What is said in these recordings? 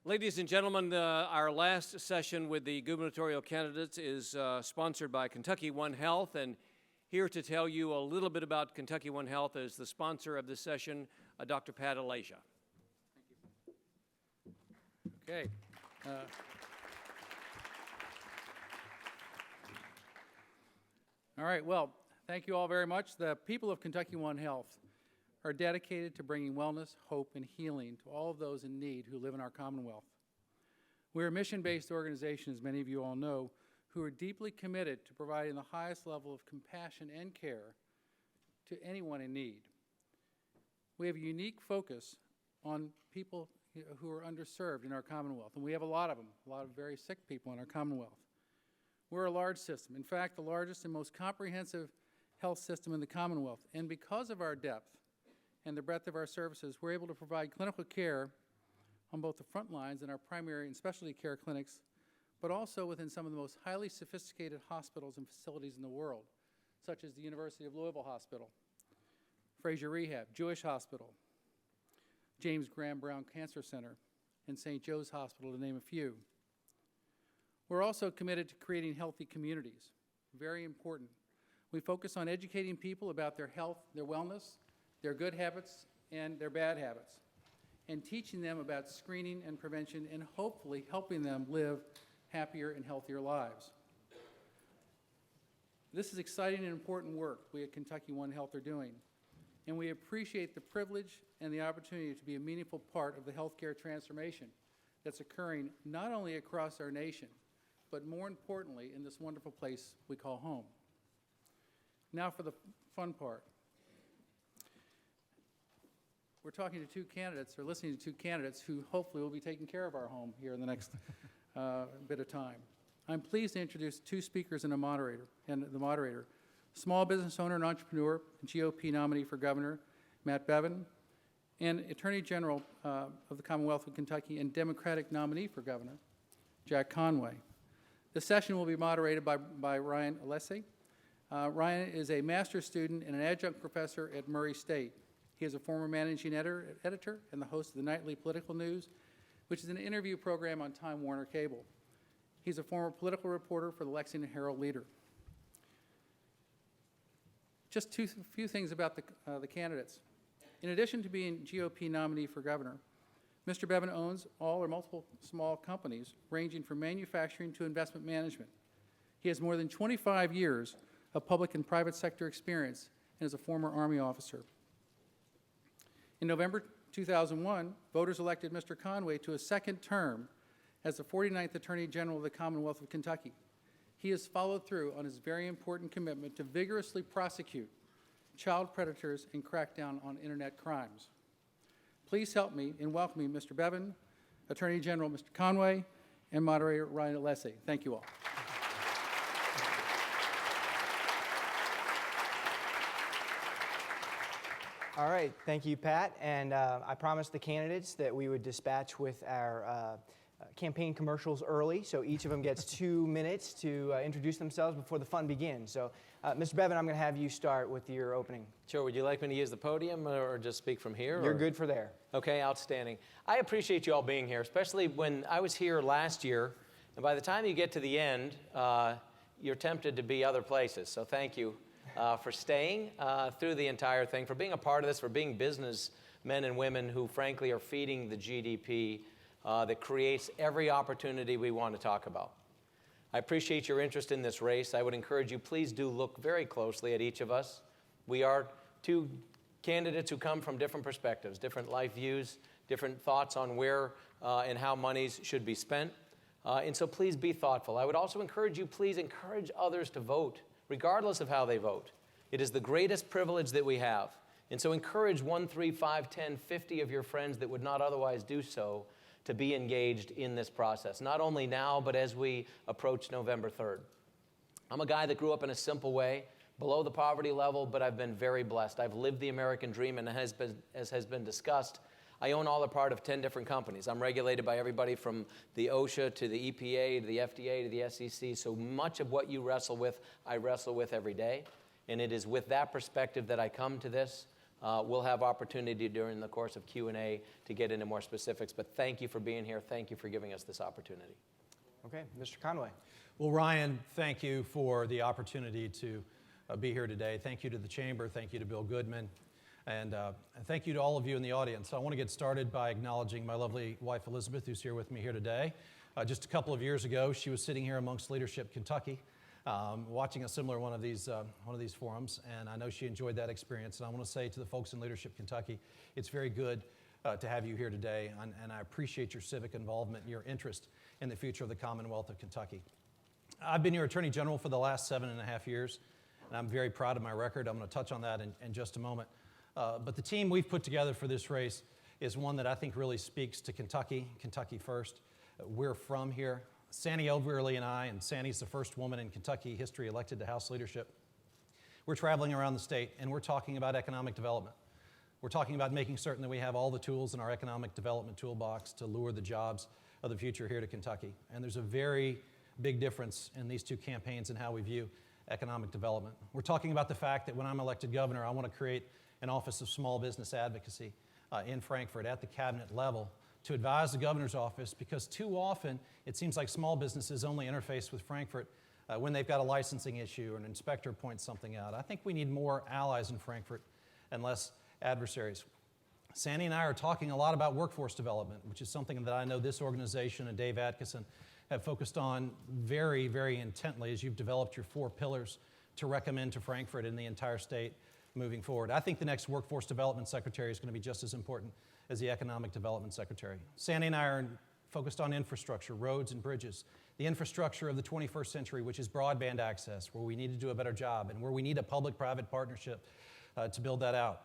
Ladies and gentlemen, our last session with the gubernatorial candidates is sponsored by Kentucky One Health, and here to tell you a little bit about Kentucky One Health is the sponsor of this session, Dr. Pat Alessi. Okay. All right, well, thank you all very much. The people of Kentucky One Health are dedicated to bringing wellness, hope, and healing to all of those in need who live in our Commonwealth. We're a mission-based organization, as many of you all know, who are deeply committed to providing the highest level of compassion and care to anyone in need. We have a unique focus on people who are underserved in our Commonwealth, and we have a lot of them, a lot of very sick people in our Commonwealth. We're a large system, in fact, the largest and most comprehensive health system in the Commonwealth, and because of our depth and the breadth of our services, we're able to provide clinical care on both the front lines in our primary and specialty care clinics, but also within some of the most highly sophisticated hospitals and facilities in the world, such as the University of Louisville Hospital, Fraser Rehab, Jewish Hospital, James Graham Brown Cancer Center, and St. Joe's Hospital, to name a few. We're also committed to creating healthy communities, very important. We focus on educating people about their health, their wellness, their good habits, and their bad habits, and teaching them about screening and prevention, and hopefully helping them live happier and healthier lives. This is exciting and important work we at Kentucky One Health are doing, and we appreciate the privilege and the opportunity to be a meaningful part of the healthcare transformation that's occurring not only across our nation, but more importantly in this wonderful place we call home. Now for the fun part. We're talking to two candidates, or listening to two candidates, who hopefully will be taking care of our home here in the next bit of time. I'm pleased to introduce two speakers and the moderator, small business owner and entrepreneur, GOP nominee for governor, Matt Bevin, and Attorney General of the Commonwealth of Kentucky and Democratic nominee for governor, Jack Conway. The session will be moderated by Ryan Alessi. Ryan is a master's student and an adjunct professor at Murray State. He is a former managing editor and the host of the nightly Political News, which is an interview program on Time Warner Cable. He's a former political reporter for the Lexington Herald-Leader. Just a few things about the candidates. In addition to being GOP nominee for governor, Mr. Bevin owns all or multiple small companies ranging from manufacturing to investment management. He has more than 25 years of public and private sector experience and is a former Army officer. In November 2001, voters elected Mr. Conway to a second term as the 49th Attorney General of the Commonwealth of Kentucky. He has followed through on his very important commitment to vigorously prosecute child predators and crack down on internet crimes. Please help me in welcoming Mr. Bevin, Attorney General Mr. Conway, and moderator Ryan Alessi. Thank you all. All right, thank you, Pat. And I promised the candidates that we would dispatch with our campaign commercials early, so each of them gets 2 minutes to introduce themselves before the fun begins. So, Mr. Bevin, I'm going to have you start with your opening. Sure. Would you like me to use the podium or just speak from here? You're good for there. Okay, outstanding. I appreciate you all being here, especially when I was here last year, and by the time you get to the end, you're tempted to be other places. So thank you for staying through the entire thing, for being a part of this, for being businessmen and women who, frankly, are feeding the GDP that creates every opportunity we want to talk about. I appreciate your interest in this race. I would encourage you, please do look very closely at each of us. We are two candidates who come from different perspectives, different life views, different thoughts on where and how monies should be spent. And so please be thoughtful. I would also encourage you, please encourage others to vote, regardless of how they vote. It is the greatest privilege that we have. And so encourage 1, 3, 5, 10, 50 of your friends that would not otherwise do so to be engaged in this process, not only now, but as we approach November 3rd. I'm a guy that grew up in a simple way, below the poverty level, but I've been very blessed. I've lived the American dream, and as has been discussed, I own all or part of 10 different companies. I'm regulated by everybody from the OSHA to the EPA to the FDA to the SEC, so much of what you wrestle with, I wrestle with every day. And it is with that perspective that I come to this, We'll have opportunity during the course of Q&A to get into more specifics, but thank you for being here. Thank you for giving us this opportunity. Okay, Mr. Conway. Well, Ryan, thank you for the opportunity to be here today. Thank you to the Chamber. Thank you to Bill Goodman. And thank you to all of you in the audience. I want to get started by acknowledging my lovely wife, Elizabeth, who's here with me here today. Just a couple of years ago, she was sitting here amongst Leadership Kentucky, watching a similar one of these forums, and I know she enjoyed that experience. And I want to say to the folks in Leadership Kentucky, it's very good to have you here today, and I appreciate your civic involvement and your interest in the future of the Commonwealth of Kentucky. I've been your Attorney General for the last 7.5 years, and I'm very proud of my record. I'm going to touch on that in just a moment. But the team we've put together for this race is one that I think really speaks to Kentucky, Kentucky first. We're from here. Sandy Overly and I, and Sandy's the first woman in Kentucky history elected to House leadership. We're traveling around the state, and we're talking about economic development. We're talking about making certain that we have all the tools in our economic development toolbox to lure the jobs of the future here to Kentucky. And there's a very big difference in these two campaigns and how we view economic development. We're talking about the fact that when I'm elected governor, I want to create an Office of Small Business Advocacy in Frankfort at the cabinet level to advise the governor's office, because too often it seems like small businesses only interface with Frankfort when they've got a licensing issue or an inspector points something out. I think we need more allies in Frankfort and less adversaries. Sandy and I are talking a lot about workforce development, which is something that I know this organization and Dave Atkinson have focused on very, very intently as you've developed your 4 pillars to recommend to Frankfort and the entire state moving forward. I think the next workforce development secretary is going to be just as important as the economic development secretary. Sandy and I are focused on infrastructure, roads and bridges, the infrastructure of the 21st century, which is broadband access, where we need to do a better job and where we need a public-private partnership to build that out.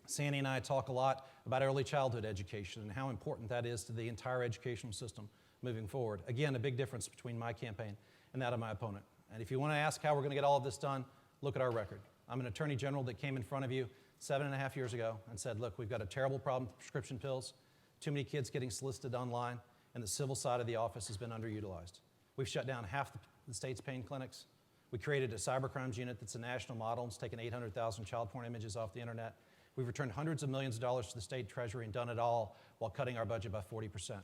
Sandy and I talk a lot about early childhood education and how important that is to the entire educational system moving forward. Again, a big difference between my campaign and that of my opponent. And if you want to ask how we're going to get all of this done, look at our record. I'm an attorney general that came in front of you 7.5 years ago and said, look, we've got a terrible problem with prescription pills, too many kids getting solicited online, and the civil side of the office has been underutilized. We've shut down half the state's pain clinics. We created a cybercrimes unit that's a national model and it's taken 800,000 child porn images off the internet. We've returned hundreds of millions of dollars to the state treasury and done it all while cutting our budget by 40%.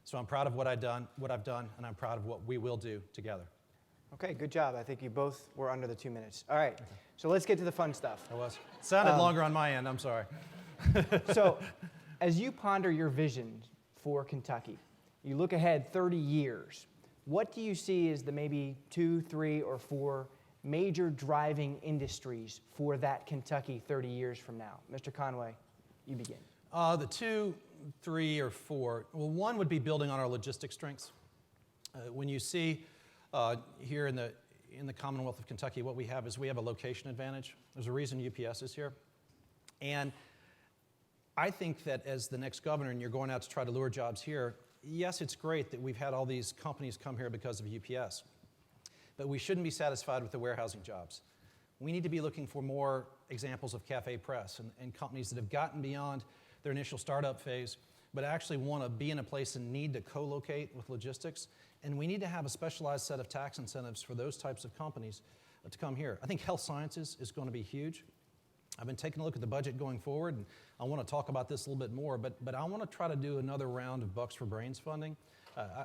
So I'm proud of what I've done, and I'm proud of what we will do together. Okay, good job. I think you both were under the 2 minutes. All right, so let's get to the fun stuff. It was. Sounded longer on my end, I'm sorry. So as you ponder your vision for Kentucky, you look ahead 30 years, what do you see as the maybe 2, 3, or 4 major driving industries for that Kentucky 30 years from now? Mr. Conway, you begin. The 2, 3, or 4, well, one would be building on our logistics strengths. When you see here in the Commonwealth of Kentucky, what we have is we have a location advantage. There's a reason UPS is here. And I think that as the next governor and you're going out to try to lure jobs here, yes, it's great that we've had all these companies come here because of UPS, but we shouldn't be satisfied with the warehousing jobs. We need to be looking for more examples of cafe press and companies that have gotten beyond their initial startup phase, but actually want to be in a place and need to co-locate with logistics. And we need to have a specialized set of tax incentives for those types of companies to come here. I think health sciences is going to be huge. I've been taking a look at the budget going forward, and I want to talk about this a little bit more, but I want to try to do another round of Bucks for Brains funding.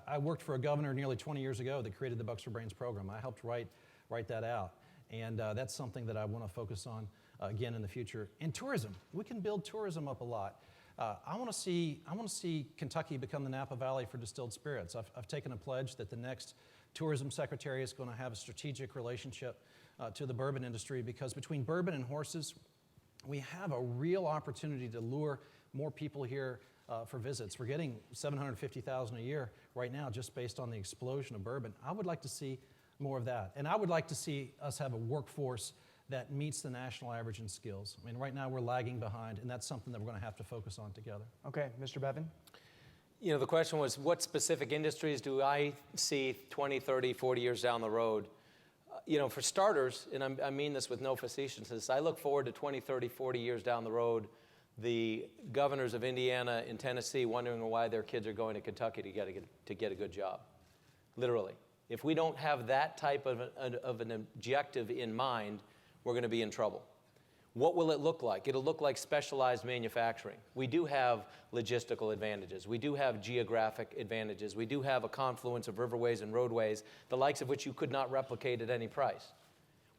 I worked for a governor nearly 20 years ago that created the Bucks for Brains program. I helped write that out, and that's something that I want to focus on again in the future. And tourism, we can build tourism up a lot. I want to see Kentucky become the Napa Valley for distilled spirits. I've taken a pledge that the next tourism secretary is going to have a strategic relationship to the bourbon industry, because between bourbon and horses, we have a real opportunity to lure more people here for visits. We're getting 750,000 a year right now just based on the explosion of bourbon. I would like to see more of that. And I would like to see us have a workforce that meets the national average in skills. I mean, right now we're lagging behind, and that's something that we're going to have to focus on together. Okay, Mr. Bevin? You know, the question was, what specific industries do I see 20, 30, 40 years down the road? You know, for starters, and I mean this with no facetiousness, I look forward to 20, 30, 40 years down the road, the governors of Indiana and Tennessee wondering why their kids are going to Kentucky to get a good job, literally. If we don't have that type of an objective in mind, we're going to be in trouble. What will it look like? It'll look like specialized manufacturing. We do have logistical advantages. We do have geographic advantages. We do have a confluence of riverways and roadways, the likes of which you could not replicate at any price.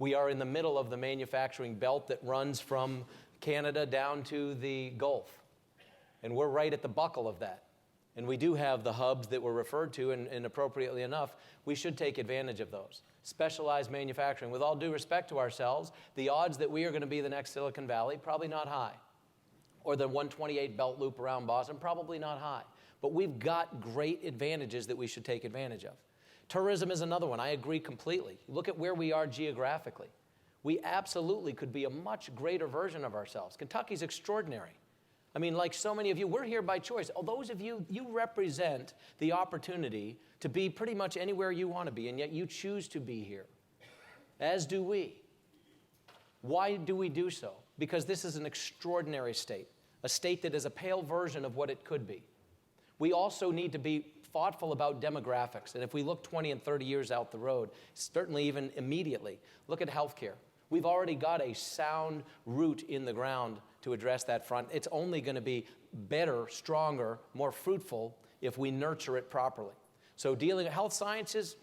We are in the middle of the manufacturing belt that runs from Canada down to the Gulf. And we're right at the buckle of that. And we do have the hubs that were referred to, and appropriately enough, we should take advantage of those. Specialized manufacturing. With all due respect to ourselves, the odds that we are going to be the next Silicon Valley, probably not high. Or the 128 belt loop around Boston, probably not high. But we've got great advantages that we should take advantage of. Tourism is another one. I agree completely. Look at where we are geographically. We absolutely could be a much greater version of ourselves. Kentucky's extraordinary. I mean, like so many of you, we're here by choice. Oh, those of you, you represent the opportunity to be pretty much anywhere you want to be, and yet you choose to be here, as do we. Why do we do so? Because this is an extraordinary state, a state that is a pale version of what it could be. We also need to be thoughtful about demographics, and if we look 20 and 30 years out the road, certainly even immediately, look at healthcare. We've already got a sound root in the ground to address that front. It's only going to be better, stronger, more fruitful if we nurture it properly. So dealing with health sciences,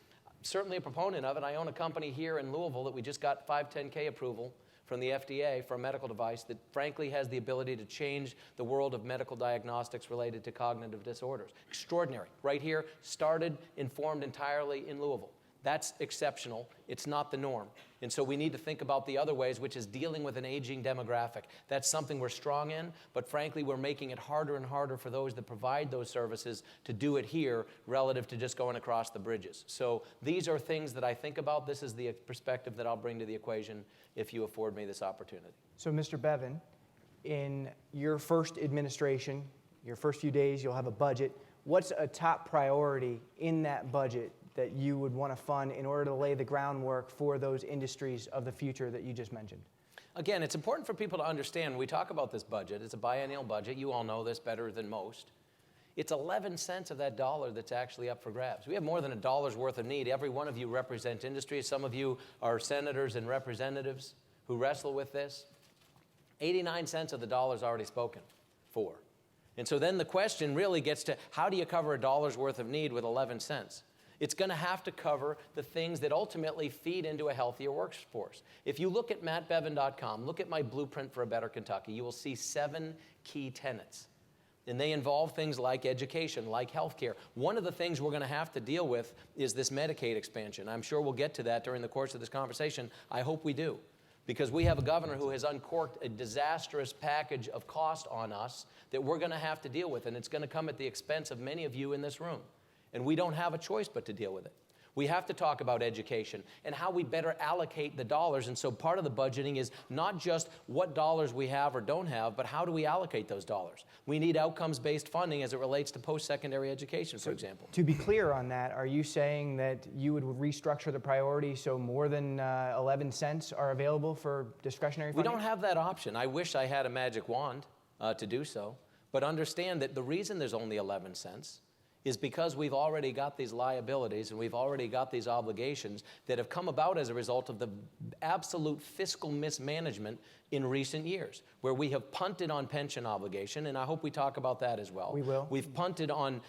certainly a proponent of it. I own a company here in Louisville that we just got 510K approval from the FDA for a medical device that frankly has the ability to change the world of medical diagnostics related to cognitive disorders. Extraordinary. Right here, started and formed entirely in Louisville. That's exceptional. It's not the norm. And so we need to think about the other ways, which is dealing with an aging demographic. That's something we're strong in, but frankly, we're making it harder and harder for those that provide those services to do it here relative to just going across the bridges. So these are things that I think about. This is the perspective that I'll bring to the equation if you afford me this opportunity. So, Mr. Bevin, in your first administration, your first few days, you'll have a budget. What's a top priority in that budget that you would want to fund in order to lay the groundwork for those industries of the future that you just mentioned? Again, it's important for people to understand when we talk about this budget. It's a biennial budget. You all know this better than most. It's 11 cents of that dollar that's actually up for grabs. We have more than $1 worth of need. Every one of you represent industry. Some of you are senators and representatives who wrestle with this. 89 cents of the dollar is already spoken for. And so then the question really gets to, how do you cover $1 worth of need with 11 cents? It's going to have to cover the things that ultimately feed into a healthier workforce. If you look at mattbevin.com, look at my blueprint for a better Kentucky, you will see 7 key tenets. And they involve things like education, like healthcare. One of the things we're going to have to deal with is this Medicaid expansion. I'm sure we'll get to that during the course of this conversation. I hope we do. Because we have a governor who has uncorked a disastrous package of cost on us that we're going to have to deal with. And it's going to come at the expense of many of you in this room. And we don't have a choice but to deal with it. We have to talk about education and how we better allocate the dollars. And so part of the budgeting is not just what dollars we have or don't have, but how do we allocate those dollars? We need outcomes-based funding as it relates to post-secondary education, for example. To be clear on that, are you saying that you would restructure the priority so more than 11 cents are available for discretionary funding? We don't have that option. I wish I had a magic wand to do so. But understand that the reason there's only 11 cents is because we've already got these liabilities and we've already got these obligations that have come about as a result of the absolute fiscal mismanagement in recent years, where we have punted on pension obligation, and I hope we talk about that as well. We will. We've punted on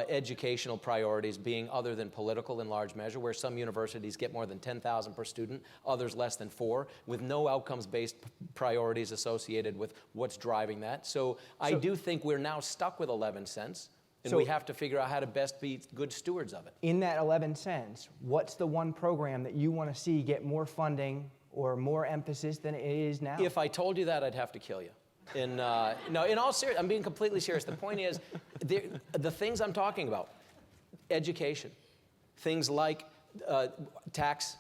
educational priorities being other than political in large measure, where some universities get more than 10,000 per student, others less than 4, with no outcomes-based priorities associated with what's driving that. So I do think we're now stuck with 11 cents. And we have to figure out how to best be good stewards of it. In that 11 cents, what's the one program that you want to see get more funding or more emphasis than it is now? If I told you that, I'd have to kill you. And no, in all seriousness, I'm being completely serious. The point is, the things I'm talking about, education, things like tax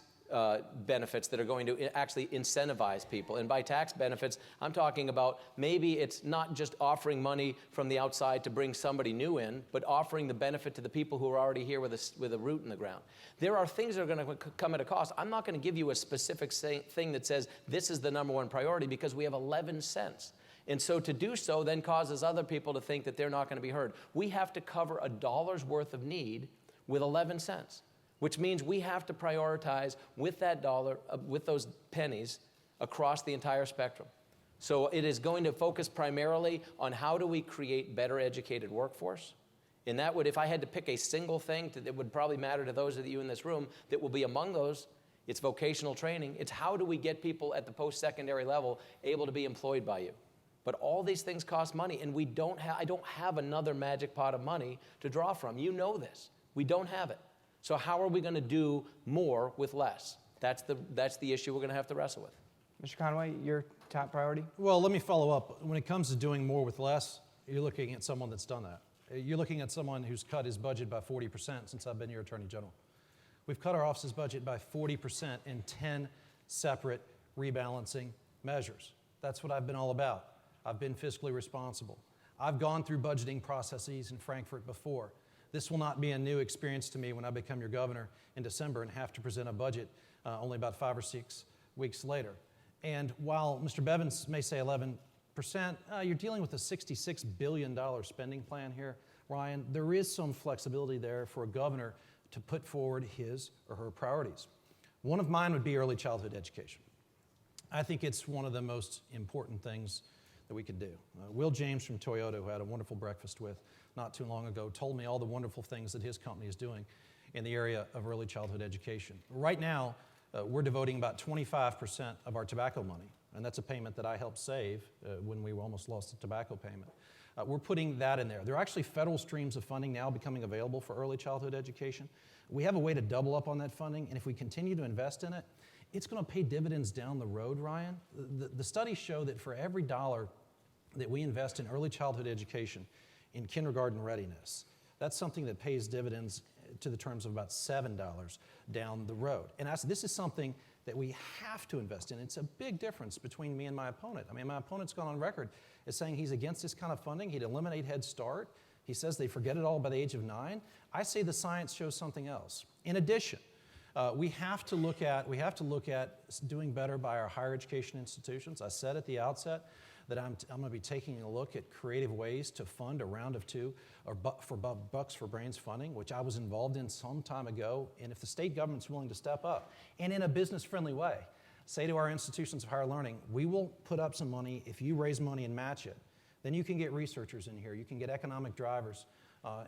benefits that are going to actually incentivize people. And by tax benefits, I'm talking about maybe it's not just offering money from the outside to bring somebody new in, but offering the benefit to the people who are already here with a root in the ground. There are things that are going to come at a cost. I'm not going to give you a specific thing that says this is the number one priority because we have 11 cents. And so to do so then causes other people to think that they're not going to be heard. We have to cover $1 worth of need with 11 cents. Which means we have to prioritize with that dollar, with those pennies, across the entire spectrum. So it is going to focus primarily on how do we create better educated workforce. And that would, if I had to pick a single thing that would probably matter to those of you in this room that will be among those, it's vocational training. It's how do we get people at the post-secondary level able to be employed by you. But all these things cost money, and I don't have another magic pot of money to draw from. You know this. We don't have it. So how are we going to do more with less? That's the issue we're going to have to wrestle with. Mr. Conway, your top priority? Well, let me follow up. When it comes to doing more with less, you're looking at someone that's done that. You're looking at someone who's cut his budget by 40% since I've been your Attorney General. We've cut our office's budget by 40% in 10 separate rebalancing measures. That's what I've been all about. I've been fiscally responsible. I've gone through budgeting processes in Frankfurt before. This will not be a new experience to me when I become your governor in December and have to present a budget only about 5 or 6 weeks later. And while Mr. Bevin may say 11%, you're dealing with a $66 billion spending plan here, Ryan. There is some flexibility there for a governor to put forward his or her priorities. One of mine would be early childhood education. I think it's one of the most important things that we could do. Will James from Toyota, who I had a wonderful breakfast with not too long ago, told me all the wonderful things that his company is doing in the area of early childhood education. Right now, we're devoting about 25% of our tobacco money, and that's a payment that I helped save when we almost lost the tobacco payment. We're putting that in there. There are actually federal streams of funding now becoming available for early childhood education. We have a way to double up on that funding, and if we continue to invest in it, it's going to pay dividends down the road, Ryan. The studies show that for every dollar that we invest in early childhood education, in kindergarten readiness, that's something that pays dividends to the terms of about $7 down the road. And this is something that we have to invest in. It's a big difference between me and my opponent. I mean, my opponent's gone on record as saying he's against this kind of funding. He'd eliminate Head Start. He says they forget it all by the age of 9. I say the science shows something else. In addition, we have to look at doing better by our higher education institutions. I said at the outset that I'm going to be taking a look at creative ways to fund a round of 2 or Bucks for Brains funding, which I was involved in some time ago. And if the state government's willing to step up and in a business-friendly way, say to our institutions of higher learning, we will put up some money if you raise money and match it. Then you can get researchers in here. You can get economic drivers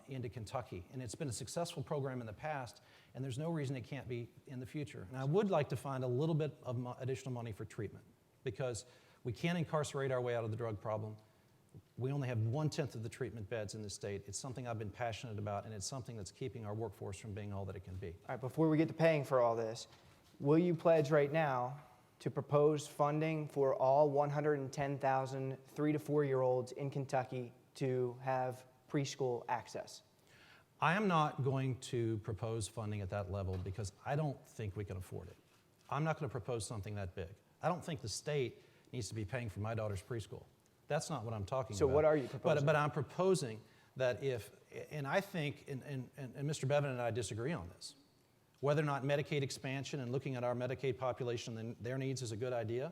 into Kentucky. And it's been a successful program in the past, and there's no reason it can't be in the future. And I would like to find a little bit of additional money for treatment, because we can't incarcerate our way out of the drug problem. We only have 1/10 of the treatment beds in the state. It's something I've been passionate about, and it's something that's keeping our workforce from being all that it can be. All right, before we get to paying for all this, will you pledge right now to propose funding for all 110,000 3 to 4-year-olds in Kentucky to have preschool access? I am not going to propose funding at that level because I don't think we can afford it. I'm not going to propose something that big. I don't think the state needs to be paying for my daughter's preschool. That's not what I'm talking about. So what are you proposing? But I'm proposing that and I think, and Mr. Bevin and I disagree on this, whether or not Medicaid expansion and looking at our Medicaid population and their needs is a good idea.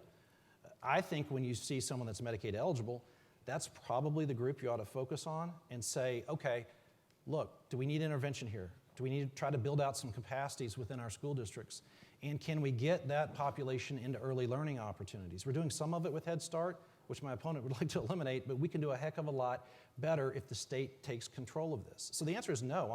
I think when you see someone that's Medicaid eligible, that's probably the group you ought to focus on and say, okay, look, do we need intervention here? Do we need to try to build out some capacities within our school districts? And can we get that population into early learning opportunities? We're doing some of it with Head Start, which my opponent would like to eliminate, but we can do a heck of a lot better if the state takes control of this. So the answer is no.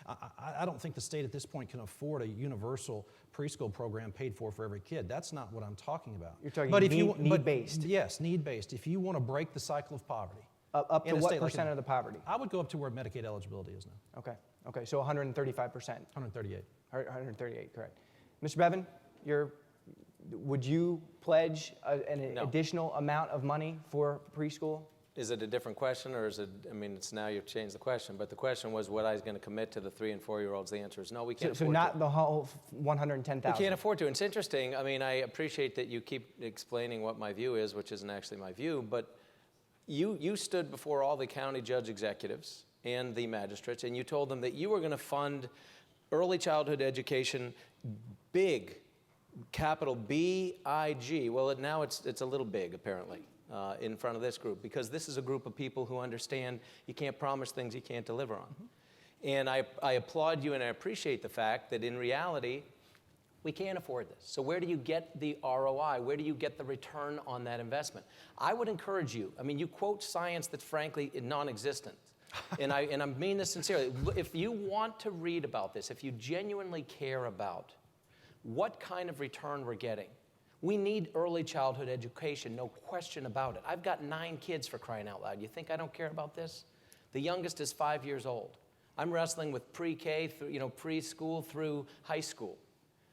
I don't think the state at this point can afford a universal preschool program paid for every kid. That's not what I'm talking about. You're talking need-based. Yes, need-based. If you want to break the cycle of poverty. Up to what percent of the poverty? I would go up to where Medicaid eligibility is now. Okay, so 135%. 138. 138, correct. Mr. Bevin, would you pledge an additional amount of money for preschool? Is it a different question, or is it, it's now you've changed the question, but the question was what I was going to commit to the 3 and 4-year-olds. The answer is no, we can't afford to. So not the whole 110,000? We can't afford to. It's interesting. I appreciate that you keep explaining what my view is, which isn't actually my view, but you stood before all the county judge executives and the magistrates, and you told them that you were going to fund early childhood education big, capital B-I-G. Well, now it's a little big, apparently, in front of this group, because this is a group of people who understand you can't promise things you can't deliver on. Mm-hmm. And I applaud you, and I appreciate the fact that in reality, We can't afford this. So where do you get the ROI? Where do you get the return on that investment? I would encourage you, I mean, you quote science that's frankly non-existent. And I mean this sincerely. If you want to read about this, if you genuinely care about what kind of return we're getting, we need early childhood education, no question about it. I've got 9 kids, for crying out loud. You think I don't care about this? The youngest is 5 years old. I'm wrestling with pre-K, preschool through high school.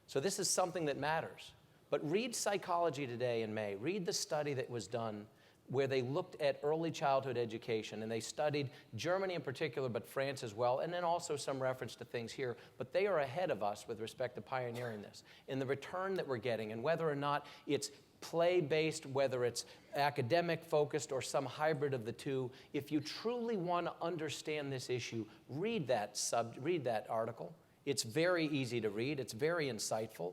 So this is something that matters. But read Psychology Today in May. Read the study that was done where they looked at early childhood education, and they studied Germany in particular, but France as well, and then also some reference to things here. But they are ahead of us with respect to pioneering this. And the return that we're getting, and whether or not it's play-based, whether it's academic-focused or some hybrid of the two, if you truly want to understand this issue, read that article. It's very easy to read. It's very insightful.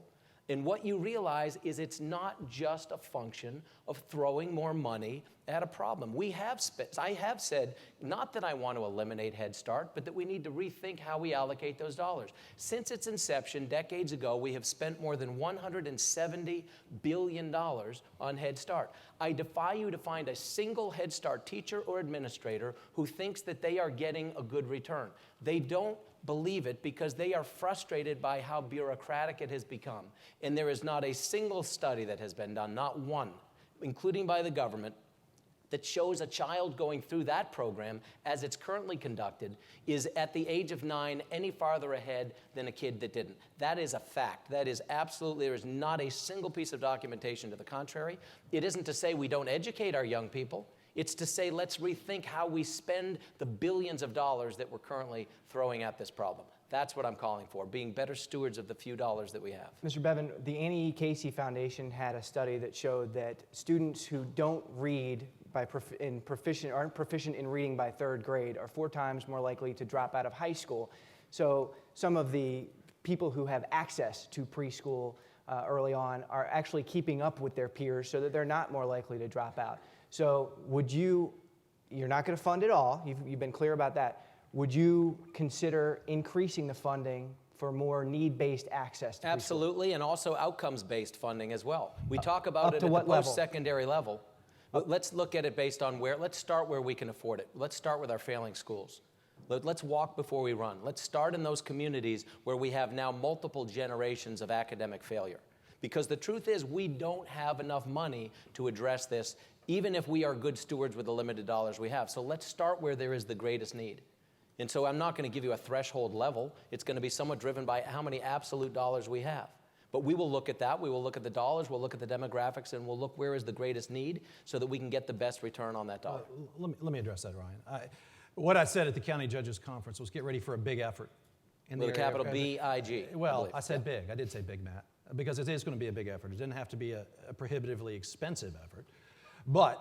And what you realize is it's not just a function of throwing more money at a problem. I have said, not that I want to eliminate Head Start, but that we need to rethink how we allocate those dollars. Since its inception decades ago, we have spent more than $170 billion on Head Start. I defy you to find a single Head Start teacher or administrator who thinks that they are getting a good return. They don't believe it because they are frustrated by how bureaucratic it has become. And there is not a single study that has been done, not one, including by the government, that shows a child going through that program as it's currently conducted is at the age of 9 any farther ahead than a kid that didn't. That is a fact. That is absolutely, there is not a single piece of documentation to the contrary. It isn't to say we don't educate our young people. It's to say, let's rethink how we spend the billions of dollars that we're currently throwing at this problem. That's what I'm calling for, being better stewards of the few dollars that we have. Mr. Bevin, the Annie E. Casey Foundation had a study that showed that students who don't read aren't proficient in reading by 3rd grade are 4 times more likely to drop out of high school. So some of the people who have access to preschool early on are actually keeping up with their peers so that they're not more likely to drop out. So you're not going to fund it all, you've been clear about that. Would you consider increasing the funding for more need-based access to preschool? Absolutely, and also outcomes-based funding as well. We talk about it at the what level? post-secondary level. But let's look at it based on let's start where we can afford it. Let's start with our failing schools. Let's walk before we run. Let's start in those communities where we have now multiple generations of academic failure. Because the truth is, we don't have enough money to address this, even if we are good stewards with the limited dollars we have. So let's start where there is the greatest need. And so I'm not going to give you a threshold level. It's going to be somewhat driven by how many absolute dollars we have. But we will look at that. We will look at the dollars. We'll look at the demographics, and we'll look where is the greatest need so that we can get the best return on that dollar. Let me address that, Ryan. What I said at the County Judges Conference was get ready for a big effort. With a capital B-I-G. Well, I said big. I did say big, Matt, because it is going to be a big effort. It didn't have to be a prohibitively expensive effort. But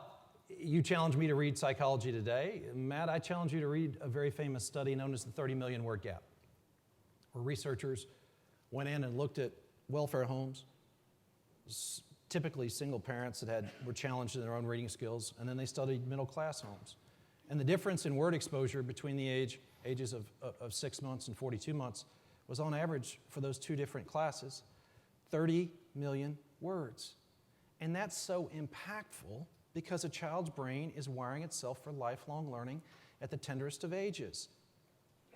you challenged me to read Psychology Today. Matt, I challenge you to read a very famous study known as the 30 million word gap, where researchers went in and looked at welfare homes, typically single parents that were challenged in their own reading skills, and then they studied middle class homes. And the difference in word exposure between the ages of 6 months and 42 months was on average for those 2 different classes, 30 million words. And that's so impactful because a child's brain is wiring itself for lifelong learning at the tenderest of ages.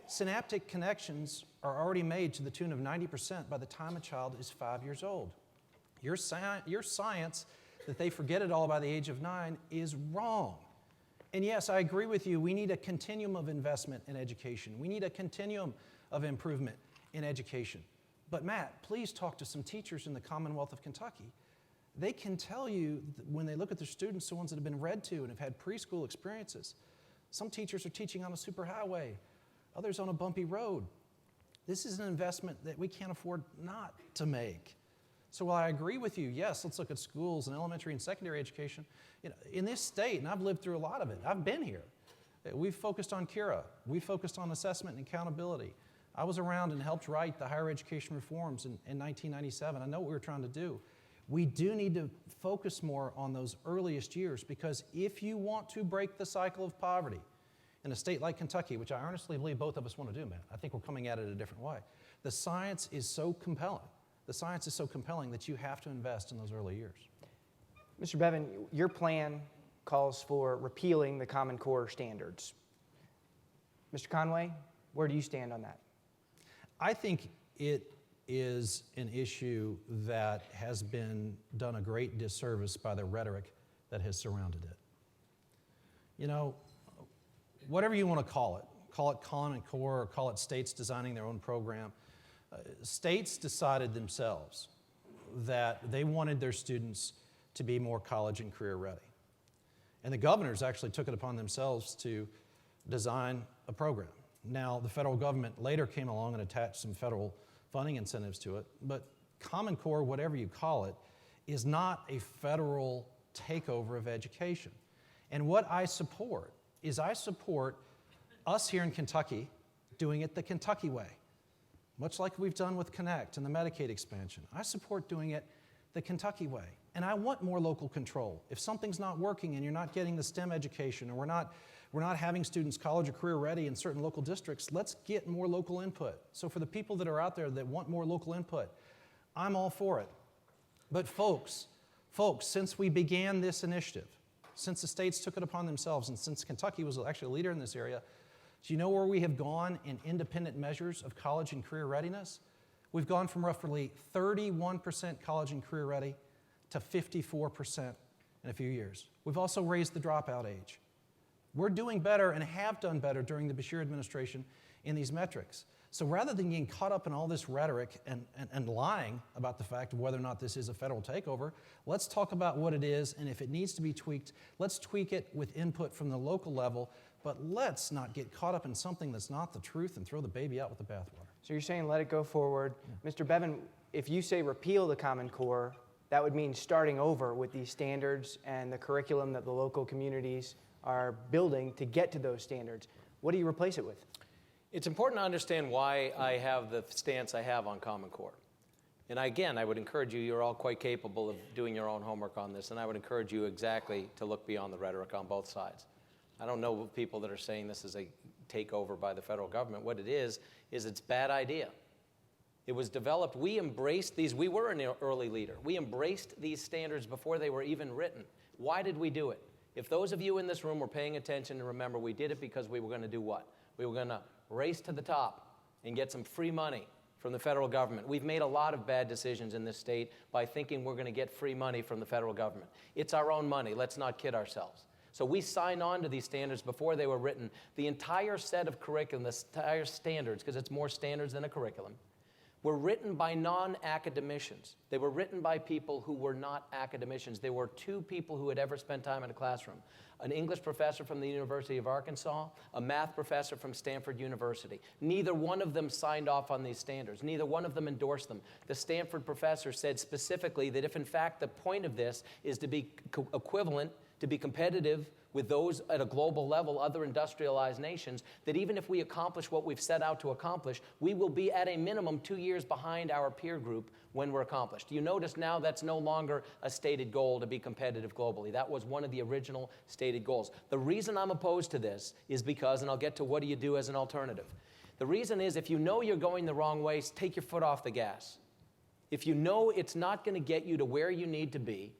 Synaptic connections are already made to the tune of 90% by the time a child is 5 years old. Your science that they forget it all by the age of 9 is wrong. And yes, I agree with you, we need a continuum of investment in education. We need a continuum of improvement in education. But Matt, please talk to some teachers in the Commonwealth of Kentucky. They can tell you when they look at their students, the ones that have been read to and have had preschool experiences. Some teachers are teaching on a superhighway, others on a bumpy road. This is an investment that we can't afford not to make. So while I agree with you, yes, let's look at schools and elementary and secondary education. In this state, and I've lived through a lot of it, I've been here. We've focused on CURA. We've focused on assessment and accountability. I was around and helped write the higher education reforms in 1997. I know what we were trying to do. We do need to focus more on those earliest years because if you want to break the cycle of poverty in a state like Kentucky, which I earnestly believe both of us want to do, Matt, I think we're coming at it a different way. The science is so compelling the science is so compelling that you have to invest in those early years. Mr. Bevin, your plan calls for repealing the Common Core standards. Mr. Conway, where do you stand on that? I think it is an issue that has been done a great disservice by the rhetoric that has surrounded it. You know, whatever you want to call it Common Core or call it states designing their own program, states decided themselves that they wanted their students to be more college and career ready. And the governors actually took it upon themselves to design a program. Now, the federal government later came along and attached some federal funding incentives to it, but Common Core, whatever you call it, is not a federal takeover of education. And what I support is I support us here in Kentucky doing it the Kentucky way, much like we've done with Connect and the Medicaid expansion. I support doing it the Kentucky way. And I want more local control. If something's not working and you're not getting the STEM education, or we're not having students college or career ready in certain local districts, let's get more local input. So for the people that are out there that want more local input, I'm all for it. But folks, since we began this initiative, since the states took it upon themselves, and since Kentucky was actually a leader in this area, do you know where we have gone in independent measures of college and career readiness? We've gone from roughly 31% college and career ready to 54% in a few years. We've also raised the dropout age. We're doing better and have done better during the Beshear administration in these metrics. So rather than getting caught up in all this rhetoric and lying about the fact of whether or not this is a federal takeover, let's talk about what it is, and if it needs to be tweaked, let's tweak it with input from the local level, but let's not get caught up in something that's not the truth and throw the baby out with the bathwater. So you're saying let it go forward. Yeah. Mr. Bevin, if you say repeal the Common Core, that would mean starting over with these standards and the curriculum that the local communities are building to get to those standards. What do you replace it with? It's important to understand why I have the stance I have on Common Core. And again, I would encourage you, you're all quite capable of doing your own homework on this, and I would encourage you exactly to look beyond the rhetoric on both sides. I don't know people that are saying this is a takeover by the federal government. What it is it's a bad idea. It was developed, we embraced these, we were an early leader. We embraced these standards before they were even written. Why did we do it? If those of you in this room were paying attention and remember, we did it because we were going to do what? We were going to race to the top and get some free money from the federal government. We've made a lot of bad decisions in this state by thinking we're going to get free money from the federal government. It's our own money. Let's not kid ourselves. So we signed on to these standards before they were written. The entire set of curriculum, the entire standards, because it's more standards than a curriculum, were written by non-academicians. They were written by people who were not academicians. There were two people who had ever spent time in a classroom: an English professor from the University of Arkansas, a math professor from Stanford University. Neither one of them signed off on these standards. Neither one of them endorsed them. The Stanford professor said specifically that if in fact the point of this is to be equivalent, to be competitive with those at a global level, other industrialized nations, that even if we accomplish what we've set out to accomplish, we will be at a minimum 2 years behind our peer group when we're accomplished. You notice now that's no longer a stated goal to be competitive globally. That was one of the original stated goals. The reason I'm opposed to this is because, and I'll get to what do you do as an alternative. The reason is if you know you're going the wrong way, take your foot off the gas. If you know it's not going to get you to where you need to be,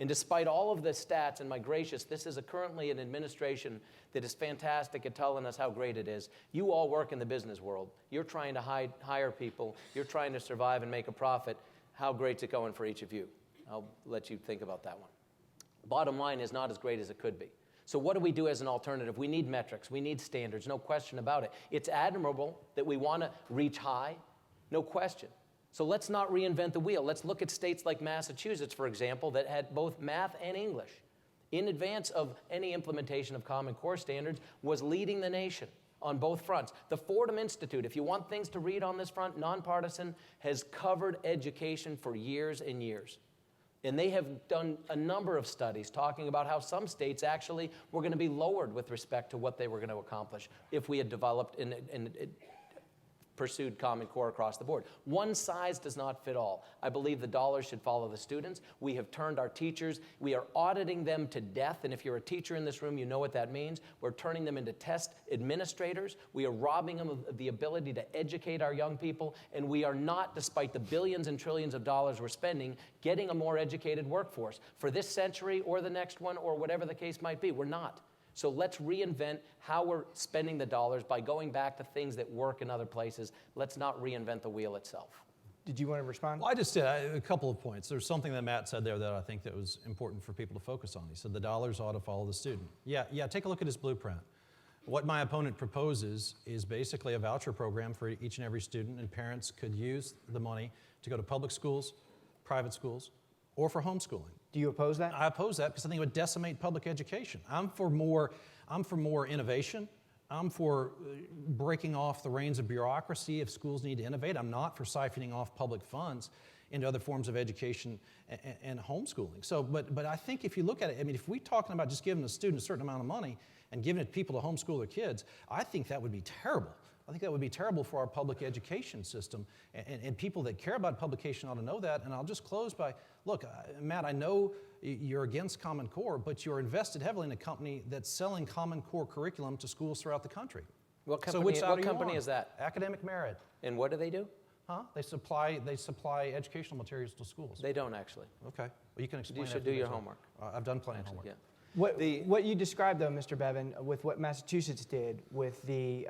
and despite all of the stats, and my gracious, this is currently an administration that is fantastic at telling us how great it is. You all work in the business world. You're trying to hire people. You're trying to survive and make a profit. How great's it going for each of you? I'll let you think about that one. Bottom line is not as great as it could be. So what do we do as an alternative? We need metrics. We need standards. No question about it. It's admirable that we want to reach high. No question. So let's not reinvent the wheel. Let's look at states like Massachusetts, for example, that had both math and English in advance of any implementation of Common Core standards, was leading the nation on both fronts. The Fordham Institute, if you want things to read on this front, nonpartisan, has covered education for years and years. And they have done a number of studies talking about how some states actually were going to be lowered with respect to what they were going to accomplish if we had developed pursued Common Core across the board. One size does not fit all. I believe the dollars should follow the students. We have turned our teachers, we are auditing them to death, and if you're a teacher in this room, you know what that means. We're turning them into test administrators. We are robbing them of the ability to educate our young people, and we are not, despite the billions and trillions of dollars we're spending, getting a more educated workforce for this century or the next one or whatever the case might be. We're not. So let's reinvent how we're spending the dollars by going back to things that work in other places. Let's not reinvent the wheel itself. Did you want to respond? Well, I just did a couple of points. There's something that Matt said there that I think that was important for people to focus on. He said the dollars ought to follow the student. Yeah, take a look at his blueprint. What my opponent proposes is basically a voucher program for each and every student, and parents could use the money to go to public schools, private schools, or for homeschooling. Do you oppose that? I oppose that because I think it would decimate public education. I'm for more innovation. I'm for breaking off the reins of bureaucracy if schools need to innovate. I'm not for siphoning off public funds into other forms of education and homeschooling. So, but I think if you look at it, I mean, if we're talking about just giving a student a certain amount of money and giving it to people to homeschool their kids, I think that would be terrible. I think that would be terrible for our public education system, and people that care about publication ought to know that. And I'll just close by, look, Matt, I know you're against Common Core, but you're invested heavily in a company that's selling Common Core curriculum to schools throughout the country. What company, So which side what are you company on? is that? Academic Merit. And what do they do? Huh? They supply educational materials to schools. They don't actually. Okay. Well, you can explain You that should to do me your as well. homework. I've done plenty of homework. Yeah. What you described, though, Mr. Bevin, with what Massachusetts did with the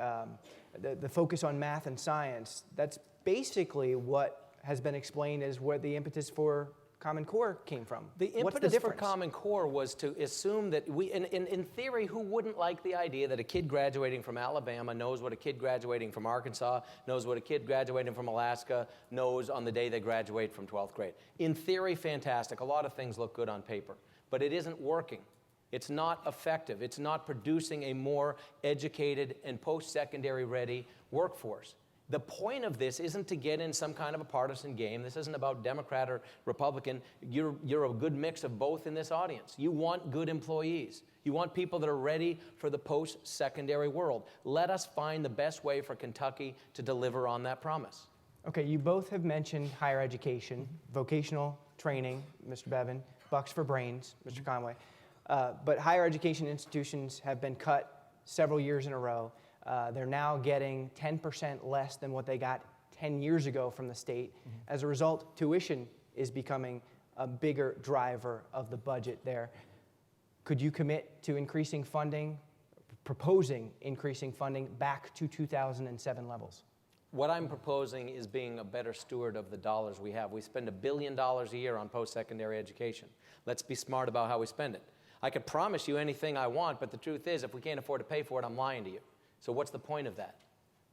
focus on math and science, that's basically what has been explained as where the impetus for Common Core came from. The What's impetus for difference? Common Core was to assume that in theory, who wouldn't like the idea that a kid graduating from Alabama knows what a kid graduating from Arkansas, knows what a kid graduating from Alaska knows on the day they graduate from 12th grade? In theory, fantastic. A lot of things look good on paper, but it isn't working. It's not effective. It's not producing a more educated and post-secondary ready workforce. The point of this isn't to get in some kind of a partisan game. This isn't about Democrat or Republican. You're a good mix of both in this audience. You want good employees. You want people that are ready for the post-secondary world. Let us find the best way for Kentucky to deliver on that promise. Okay, you both have mentioned higher education, vocational training, Mr. Bevin, bucks for brains, Mr. Conway. But higher education institutions have been cut several years in a row. They're now getting 10% less than what they got 10 years ago from the state. As a result, tuition is becoming a bigger driver of the budget there. Could you commit to increasing funding, proposing increasing funding back to 2007 levels? What I'm proposing is being a better steward of the dollars we have. We spend $1 billion a year on post-secondary education. Let's be smart about how we spend it. I could promise you anything I want, but the truth is, if we can't afford to pay for it, I'm lying to you. So what's the point of that?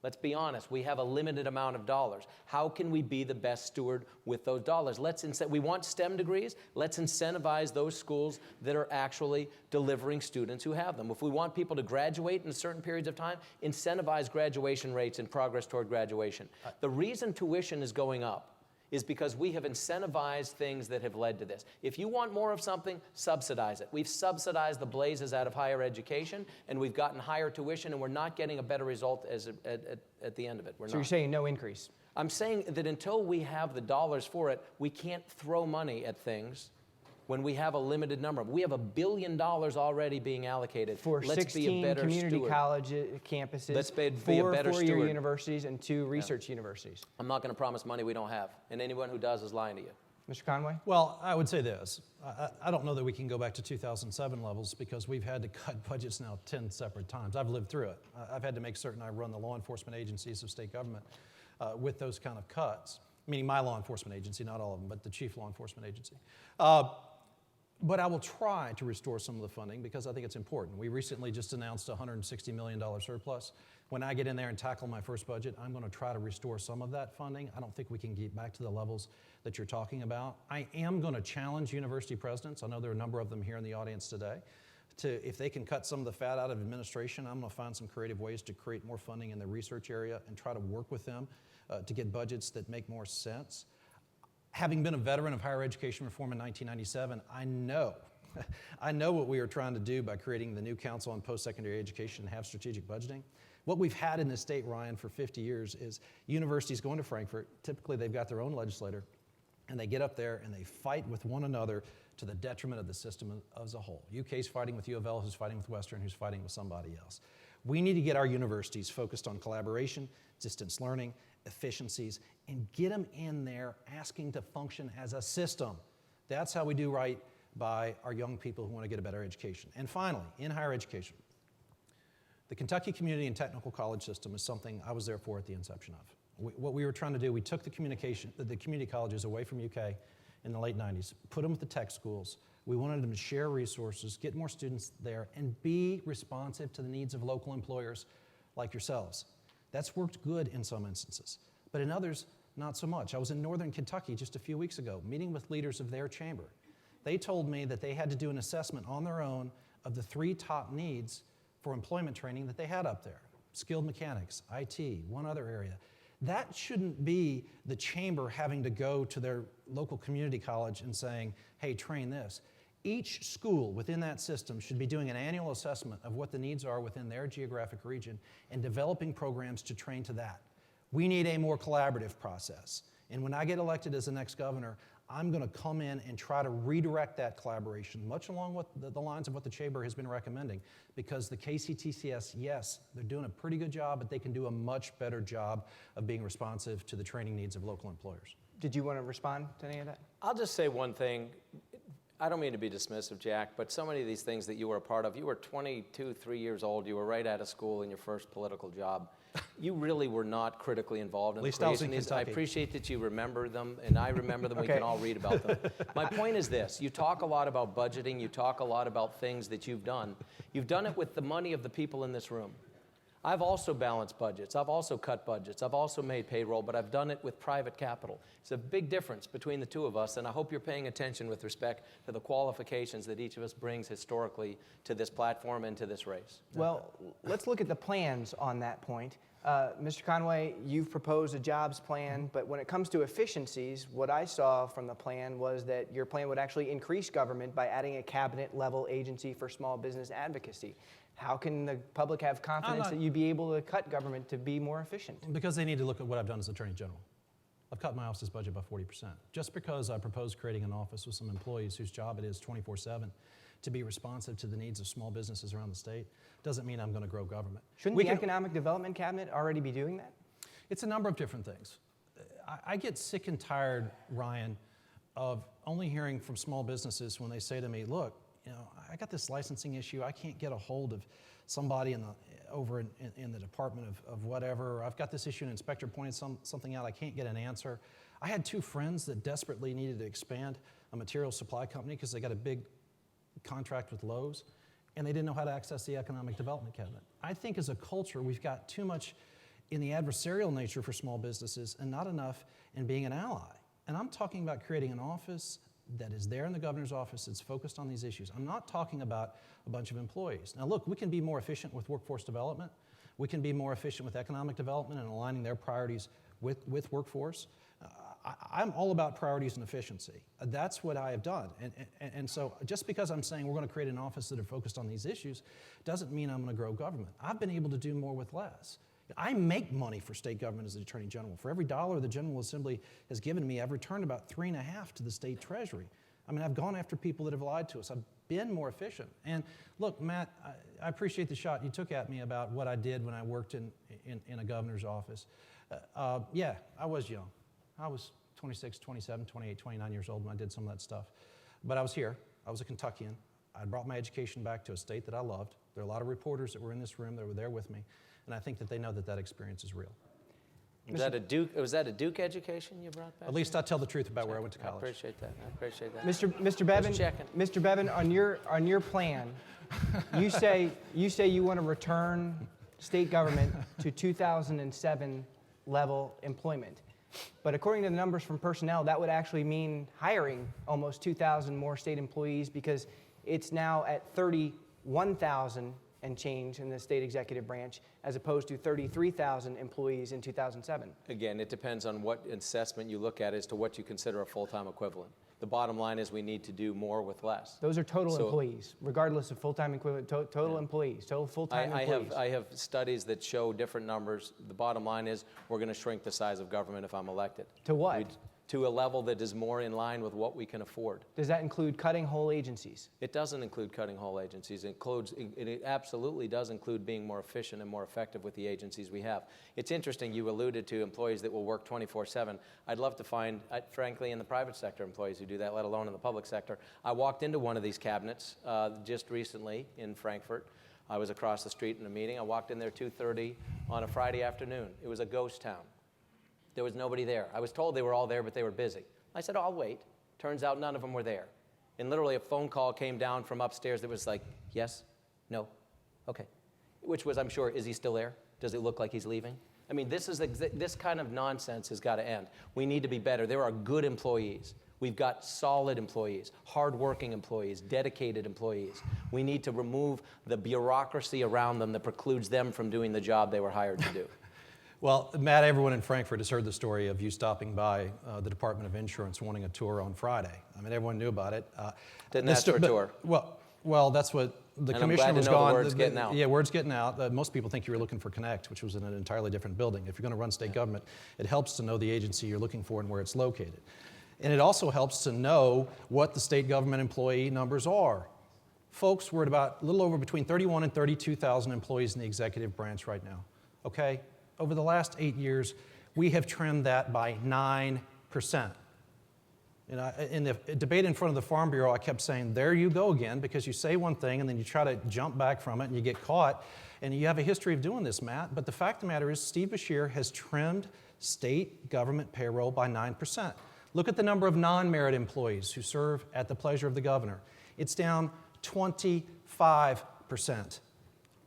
Let's be honest. We have a limited amount of dollars. How can we be the best steward with those dollars? We want STEM degrees. Let's incentivize those schools that are actually delivering students who have them. If we want people to graduate in certain periods of time, incentivize graduation rates and progress toward graduation. The reason tuition is going up is because we have incentivized things that have led to this. If you want more of something, subsidize it. We've subsidized the blazes out of higher education, and we've gotten higher tuition, and we're not getting a better result at the end of it. So you're saying no increase? I'm saying that until we have the dollars for it, we can't throw money at things when we have a limited number. We have $1 billion already being allocated. For Let's 16 be a better community steward. college campuses, Let's be a 4 better four-year steward. universities, and 2 research universities. I'm not going to promise money we don't have, and anyone who does is lying to you. Mr. Conway? Well, I would say this. I don't know that we can go back to 2007 levels because we've had to cut budgets now 10 separate times. I've lived through it. I've had to make certain I run the law enforcement agencies of state government with those kind of cuts, meaning my law enforcement agency, not all of them, but the chief law enforcement agency. But I will try to restore some of the funding because I think it's important. We recently just announced a $160 million surplus. When I get in there and tackle my first budget, I'm going to try to restore some of that funding. I don't think we can get back to the levels that you're talking about. I am going to challenge university presidents. I know there are a number of them here in the audience today. If they can cut some of the fat out of administration, I'm going to find some creative ways to create more funding in the research area and try to work with them to get budgets that make more sense. Having been a veteran of higher education reform in 1997, I know what we were trying to do by creating the new Council on Post-Secondary Education and have strategic budgeting. What we've had in this state, Ryan, for 50 years is universities going to Frankfurt. Typically, they've got their own legislator, and they get up there and they fight with one another to the detriment of the system as a whole. UK's fighting with U of L, who's fighting with Western, who's fighting with somebody else. We need to get our universities focused on collaboration, distance learning, efficiencies, and get them in there asking to function as a system. That's how we do right by our young people who want to get a better education. And finally, in higher education, the Kentucky Community and Technical College system is something I was there for at the inception of. What we were trying to do, we took the community colleges away from UK in the late 90s, put them with the tech schools. We wanted them to share resources, get more students there, and be responsive to the needs of local employers like yourselves. That's worked good in some instances, but in others, not so much. I was in northern Kentucky just a few weeks ago, meeting with leaders of their chamber. They told me that they had to do an assessment on their own of the 3 top needs for employment training that they had up there. Skilled mechanics, IT, one other area. That shouldn't be the chamber having to go to their local community college and saying, hey, train this. Each school within that system should be doing an annual assessment of what the needs are within their geographic region and developing programs to train to that. We need a more collaborative process. And when I get elected as the next governor, I'm going to come in and try to redirect that collaboration, much along with the lines of what the chamber has been recommending, because the KCTCS, yes, they're doing a pretty good job, but they can do a much better job of being responsive to the training needs of local employers. Did you want to respond to any of that? I'll just say one thing. I don't mean to be dismissive, Jack, but so many of these things that you were a part of, you were 22, 3 years old, you were right out of school in your first political job. You really were not critically involved in the creation of these. I appreciate that you remember them, and I remember them. We can all read about them. My point is this. You talk a lot about budgeting. You talk a lot about things that you've done. You've done it with the money of the people in this room. I've also balanced budgets. I've also cut budgets. I've also made payroll, but I've done it with private capital. It's a big difference between the two of us, and I hope you're paying attention with respect to the qualifications that each of us brings historically to this platform and to this race. Well, let's look at the plans on that point. Mr. Conway, you've proposed a jobs plan, but when it comes to efficiencies, what I saw from the plan was that your plan would actually increase government by adding a cabinet-level agency for small business advocacy. How can the public have confidence that you'd be able to cut government to be more efficient? Because they need to look at what I've done as Attorney General. I've cut my office's budget by 40%. Just because I proposed creating an office with some employees whose job it is 24/7 to be responsive to the needs of small businesses around the state doesn't mean I'm going to grow government. Shouldn't the Economic Development Cabinet already be doing that? It's a number of different things. I get sick and tired, Ryan, of only hearing from small businesses when they say to me, look, you know, I got this licensing issue. I can't get a hold of somebody over in the department of whatever. Or I've got this issue, an inspector pointed something out. I can't get an answer. I had 2 friends that desperately needed to expand a material supply company because they got a big contract with Lowe's, and they didn't know how to access the Economic Development Cabinet. I think as a culture, we've got too much in the adversarial nature for small businesses and not enough in being an ally. And I'm talking about creating an office that is there in the governor's office that's focused on these issues. I'm not talking about a bunch of employees. Now look, we can be more efficient with workforce development. We can be more efficient with economic development and aligning their priorities with workforce. I'm all about priorities and efficiency. That's what I have done. And so just because I'm saying we're going to create an office that are focused on these issues doesn't mean I'm going to grow government. I've been able to do more with less. I make money for state government as the Attorney General. For every dollar the General Assembly has given me, I've returned about 3.5 to the state treasury. I mean, I've gone after people that have lied to us. I've been more efficient. And look, Matt, I appreciate the shot you took at me about what I did when I worked in a governor's office. Yeah, I was young. I was 26, 27, 28, 29 years old when I did some of that stuff. But I was here. I was a Kentuckian. I brought my education back to a state that I loved. There are a lot of reporters that were in this room that were there with me. And I think that they know that that experience is real. Was that a Duke education you brought back? At least I tell the truth about where I went to college. I appreciate that. I appreciate that. Mr. Bevin, Just checking. Mr. Bevin, on your plan, you say you want to return state government to 2007 level employment. But according to the numbers from personnel, that would actually mean hiring almost 2,000 more state employees because it's now at 31,000 and change in the state executive branch as opposed to 33,000 employees in 2007? Again, it depends on what assessment you look at as to what you consider a full-time equivalent. The bottom line is we need to do more with less. Those are total employees, regardless of full-time equivalent, total employees, total full-time employees. I have studies that show different numbers. The bottom line is we're going to shrink the size of government if I'm elected. To what? To a level that is more in line with what we can afford. Does that include cutting whole agencies? It doesn't include cutting whole agencies. It absolutely does include being more efficient and more effective with the agencies we have. It's interesting, you alluded to employees that will work 24/7. I'd love to find, frankly, in the private sector, employees who do that, let alone in the public sector. I walked into one of these cabinets just recently in Frankfurt. I was across the street in a meeting. I walked in there 2:30 on a Friday afternoon. It was a ghost town. There was nobody there. I was told they were all there, but they were busy. I said, oh, I'll wait. Turns out none of them were there. And literally a phone call came down from upstairs that was like, yes, no, okay. Which was, I'm sure, is he still there? Does it look like he's leaving? I mean, this kind of nonsense has got to end. We need to be better. There are good employees. We've got solid employees, hardworking employees, dedicated employees. We need to remove the bureaucracy around them that precludes them from doing the job they were hired to do. Well, Matt, everyone in Frankfurt has heard the story of you stopping by the Department of Insurance wanting a tour on Friday. I mean, everyone knew about it. Didn't ask for a tour. Well, that's what the And commissioner I'm glad was to know gone. the word's getting out. Yeah, word's getting out. Most people think you were looking for Connect, which was in an entirely different building. If you're going to run state government, it helps to know the agency you're looking for and where it's located. And it also helps to know what the state government employee numbers are. Folks, we're at about a little over between 31 and 32,000 employees in the executive branch right now. Okay? Over the last 8 years, we have trimmed that by 9%. In the debate in front of the Farm Bureau, I kept saying, there you go again, because you say one thing and then you try to jump back from it and you get caught. And you have a history of doing this, Matt. But the fact of the matter is, Steve Beshear has trimmed state government payroll by 9%. Look at the number of non-merit employees who serve at the pleasure of the governor. It's down 25%.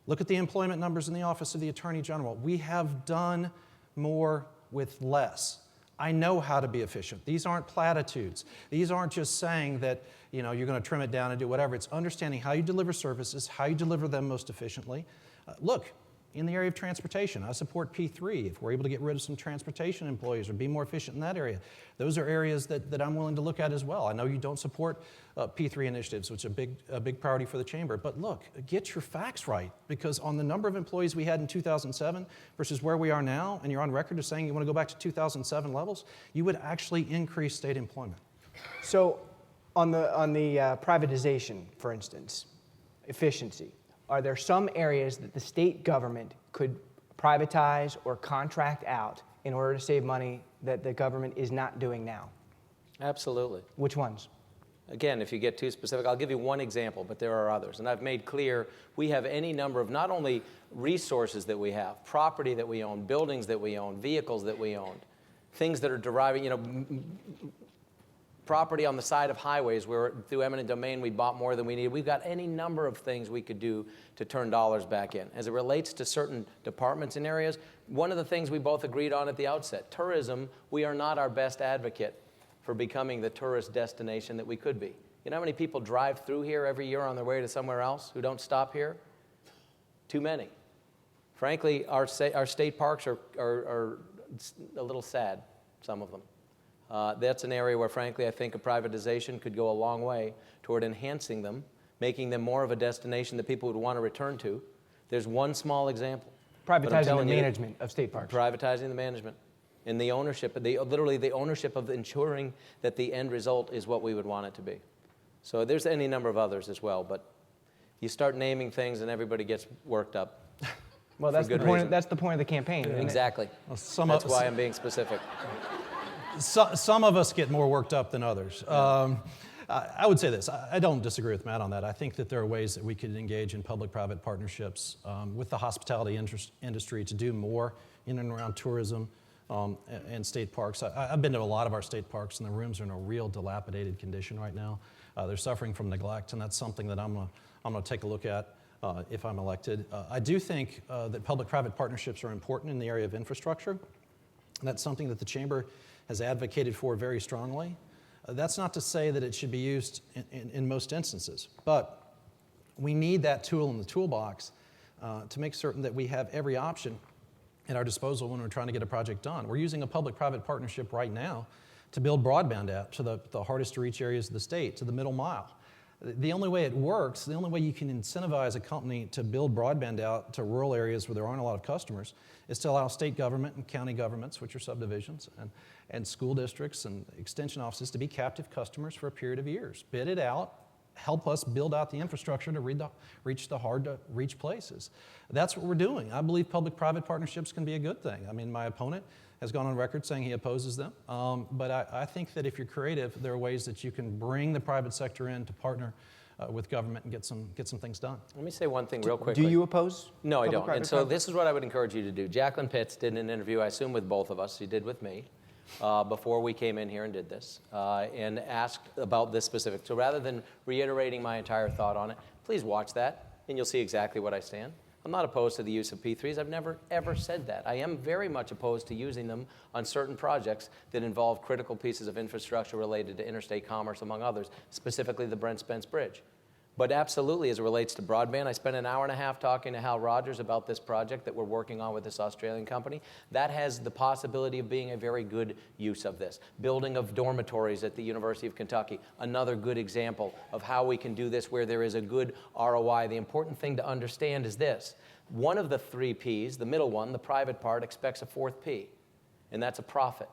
Look at the employment numbers in the Office of the Attorney General. We have done more with less. I know how to be efficient. These aren't platitudes. These aren't just saying that you're going to trim it down and do whatever. It's understanding how you deliver services, how you deliver them most efficiently. Look, in the area of transportation, I support P3. If we're able to get rid of some transportation employees or be more efficient in that area, those are areas that I'm willing to look at as well. I know you don't support P3 initiatives, which is a big priority for the Chamber. But look, get your facts right, because on the number of employees we had in 2007 versus where we are now, and you're on record as saying you want to go back to 2007 levels, you would actually increase state employment. So on the privatization, for instance, efficiency, are there some areas that the state government could privatize or contract out in order to save money that the government is not doing now? Absolutely. Which ones? Again, if you get too specific, I'll give you one example, but there are others. And I've made clear we have any number of not only resources that we have, property that we own, buildings that we own, vehicles that we own, things that are deriving, property on the side of highways where through eminent domain we bought more than we needed. We've got any number of things we could do to turn dollars back in. As it relates to certain departments and areas, one of the things we both agreed on at the outset, tourism, we are not our best advocate for becoming the tourist destination that we could be. You know how many people drive through here every year on their way to somewhere else who don't stop here? Too many. Frankly, our state parks are a little sad, some of them. That's an area where, frankly, I think a privatization could go a long way toward enhancing them, making them more of a destination that people would want to return to. There's one small example. Privatizing the management of state parks. Privatizing the management and the ownership, literally the ownership of ensuring that the end result is what we would want it to be. So there's any number of others as well, but you start naming things and everybody gets worked up. Well, that's the point. That's the point of the campaign. Exactly. Well, that's why I'm being specific. Some of us get more worked up than others. I would say this. I don't disagree with Matt on that. I think that there are ways that we could engage in public-private partnerships with the hospitality industry to do more in and around tourism and state parks. I've been to a lot of our state parks, and the rooms are in a real dilapidated condition right now. They're suffering from neglect, and that's something that I'm going to take a look at if I'm elected. I do think that public-private partnerships are important in the area of infrastructure. That's something that the Chamber has advocated for very strongly. That's not to say that it should be used in most instances, but we need that tool in the toolbox to make certain that we have every option at our disposal when we're trying to get a project done. We're using a public-private partnership right now to build broadband out to the hardest to reach areas of the state, to the middle mile. The only way it works, the only way you can incentivize a company to build broadband out to rural areas where there aren't a lot of customers is to allow state government and county governments, which are subdivisions, and school districts and extension offices to be captive customers for a period of years. Bid it out, help us build out the infrastructure to reach the hard-to-reach places. That's what we're doing. I believe public-private partnerships can be a good thing. I mean, my opponent has gone on record saying he opposes them. But I think that if you're creative, there are ways that you can bring the private sector in to partner with government and get some things done. Let me say one thing real quickly. Do you oppose? No, I don't. public-private And so partnerships? this is what I would encourage you to do. Jacqueline Pitts did an interview, I assume with both of us. She did with me before we came in here and did this, and asked about this specific. So rather than reiterating my entire thought on it, please watch that, and you'll see exactly what I stand. I'm not opposed to the use of P3s. I've never, ever said that. I am very much opposed to using them on certain projects that involve critical pieces of infrastructure related to interstate commerce, among others, specifically the Brent Spence Bridge. But absolutely, as it relates to broadband, I spent an hour and a half talking to Hal Rogers about this project that we're working on with this Australian company. That has the possibility of being a very good use of this. Building of dormitories at the University of Kentucky, another good example of how we can do this where there is a good ROI. The important thing to understand is this. One of the three Ps, the middle one, the private part, expects a fourth P, and that's a profit.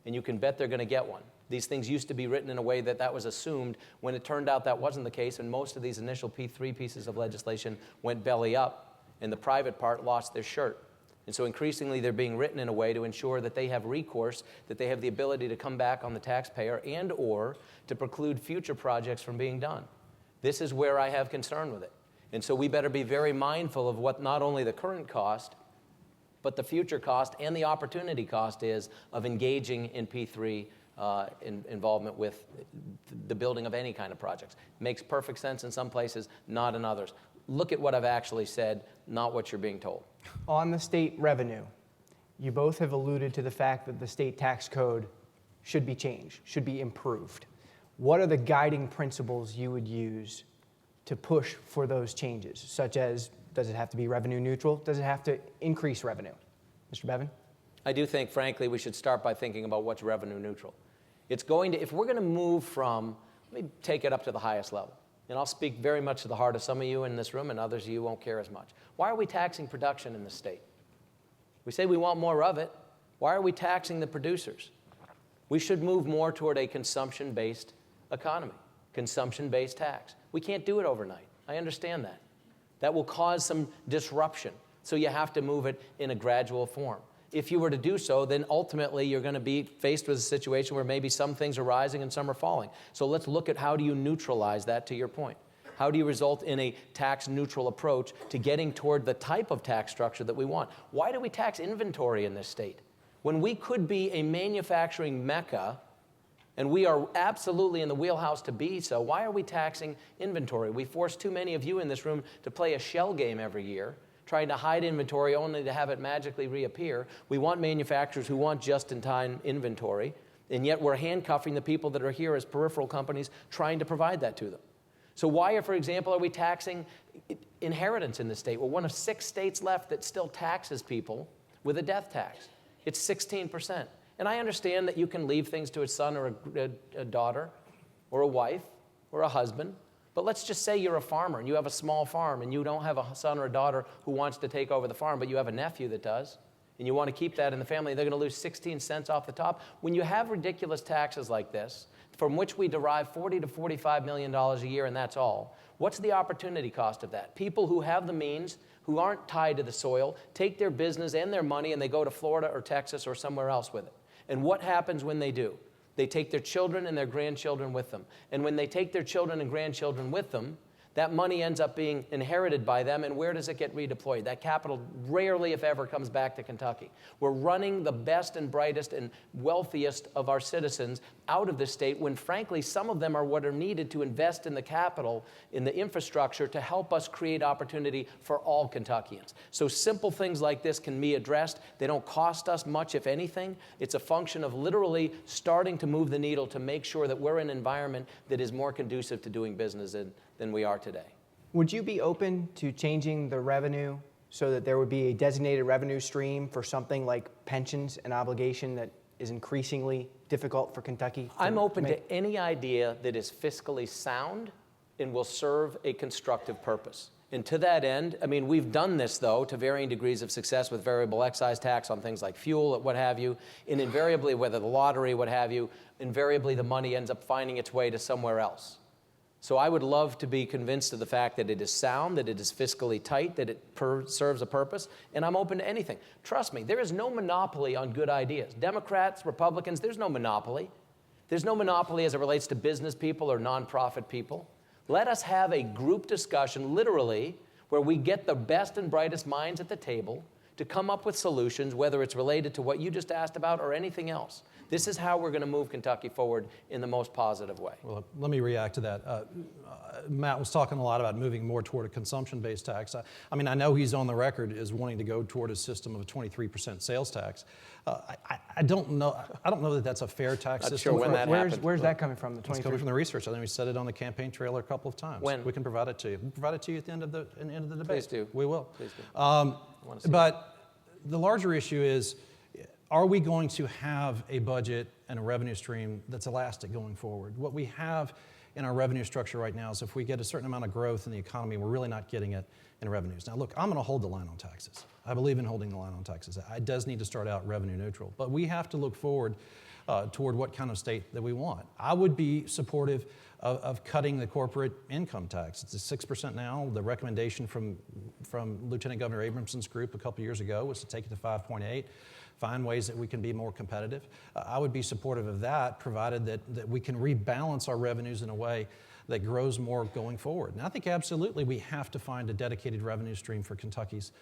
And you can bet they're going to get one. These things used to be written in a way that was assumed when it turned out that wasn't the case, and most of these initial P3 pieces of legislation went belly up, and the private part lost their shirt. And so increasingly they're being written in a way to ensure that they have recourse, that they have the ability to come back on the taxpayer and or to preclude future projects from being done. This is where I have concern with it. And so we better be very mindful of what not only the current cost, but the future cost and the opportunity cost is of engaging in P3 involvement with the building of any kind of projects. Makes perfect sense in some places, not in others. Look at what I've actually said, not what you're being told. On the state revenue, you both have alluded to the fact that the state tax code should be changed, should be improved. What are the guiding principles you would use to push for those changes, such as, does it have to be revenue neutral? Does it have to increase revenue? Mr. Bevin? I do think, frankly, we should start by thinking about what's revenue neutral. It's going to, if we're going to move from, let me take it up to the highest level. And I'll speak very much to the heart of some of you in this room, and others of you won't care as much. Why are we taxing production in this state? We say we want more of it. Why are we taxing the producers? We should move more toward a consumption-based economy, consumption-based tax. We can't do it overnight. I understand that. That will cause some disruption, so you have to move it in a gradual form. If you were to do so, then ultimately you're going to be faced with a situation where maybe some things are rising and some are falling. So let's look at how do you neutralize that, to your point. How do you result in a tax-neutral approach to getting toward the type of tax structure that we want? Why do we tax inventory in this state? When we could be a manufacturing mecca, and we are absolutely in the wheelhouse to be so, why are we taxing inventory? We force too many of you in this room to play a shell game every year, trying to hide inventory only to have it magically reappear. We want manufacturers who want just-in-time inventory, and yet we're handcuffing the people that are here as peripheral companies trying to provide that to them. So why, for example, are we taxing inheritance in the state? We're one of 6 states left that still taxes people with a death tax. It's 16%. And I understand that you can leave things to a son or a daughter or a wife or a husband. But let's just say you're a farmer and you have a small farm and you don't have a son or a daughter who wants to take over the farm, but you have a nephew that does, and you want to keep that in the family. They're going to lose 16 cents off the top. When you have ridiculous taxes like this, from which we derive $40 to $45 million a year, and that's all, what's the opportunity cost of that? People who have the means, who aren't tied to the soil, take their business and their money and they go to Florida or Texas or somewhere else with it. And what happens when they do? They take their children and their grandchildren with them. And when they take their children and grandchildren with them, that money ends up being inherited by them, and where does it get redeployed? That capital rarely, if ever, comes back to Kentucky. We're running the best and brightest and wealthiest of our citizens out of the state when, frankly, some of them are what are needed to invest in the capital, in the infrastructure, to help us create opportunity for all Kentuckians. So simple things like this can be addressed. They don't cost us much, if anything. It's a function of literally starting to move the needle to make sure that we're in an environment that is more conducive to doing business than we are today. Would you be open to changing the revenue so that there would be a designated revenue stream for something like pensions, an obligation that is increasingly difficult for Kentucky? I'm open to any idea that is fiscally sound and will serve a constructive purpose. And to that end, I mean, we've done this, though, to varying degrees of success with variable excise tax on things like fuel, what have you, and invariably, whether the lottery, what have you, invariably the money ends up finding its way to somewhere else. So I would love to be convinced of the fact that it is sound, that it is fiscally tight, that it serves a purpose, and I'm open to anything. Trust me, there is no monopoly on good ideas. Democrats, Republicans, there's no monopoly. There's no monopoly as it relates to business people or nonprofit people. Let us have a group discussion, literally, where we get the best and brightest minds at the table to come up with solutions, whether it's related to what you just asked about or anything else. This is how we're going to move Kentucky forward in the most positive way. Well, let me react to that. Matt was talking a lot about moving more toward a consumption-based tax. I mean, I know he's on the record as wanting to go toward a system of a 23% sales tax. I don't know that that's a fair tax Not system. sure when that happened. Where's that coming from, the It's 23? coming from the research. I think we said it on the campaign trailer a couple of times. When? We can provide it to you. We'll provide it to you at the end of the debate. Please do. We will. Please do. But the larger issue is, are we going to have a budget and a revenue stream that's elastic going forward? What we have in our revenue structure right now is if we get a certain amount of growth in the economy, we're really not getting it in revenues. Now, look, I'm going to hold the line on taxes. I believe in holding the line on taxes. It does need to start out revenue neutral. But we have to look forward toward what kind of state that we want. I would be supportive of cutting the corporate income tax. It's at 6% now. The recommendation from Lieutenant Governor Abramson's group a couple years ago was to take it to 5.8. Find ways that we can be more competitive. I would be supportive of that, provided that we can rebalance our revenues in a way that grows more going forward. And I think absolutely we have to find a dedicated revenue stream for Kentucky's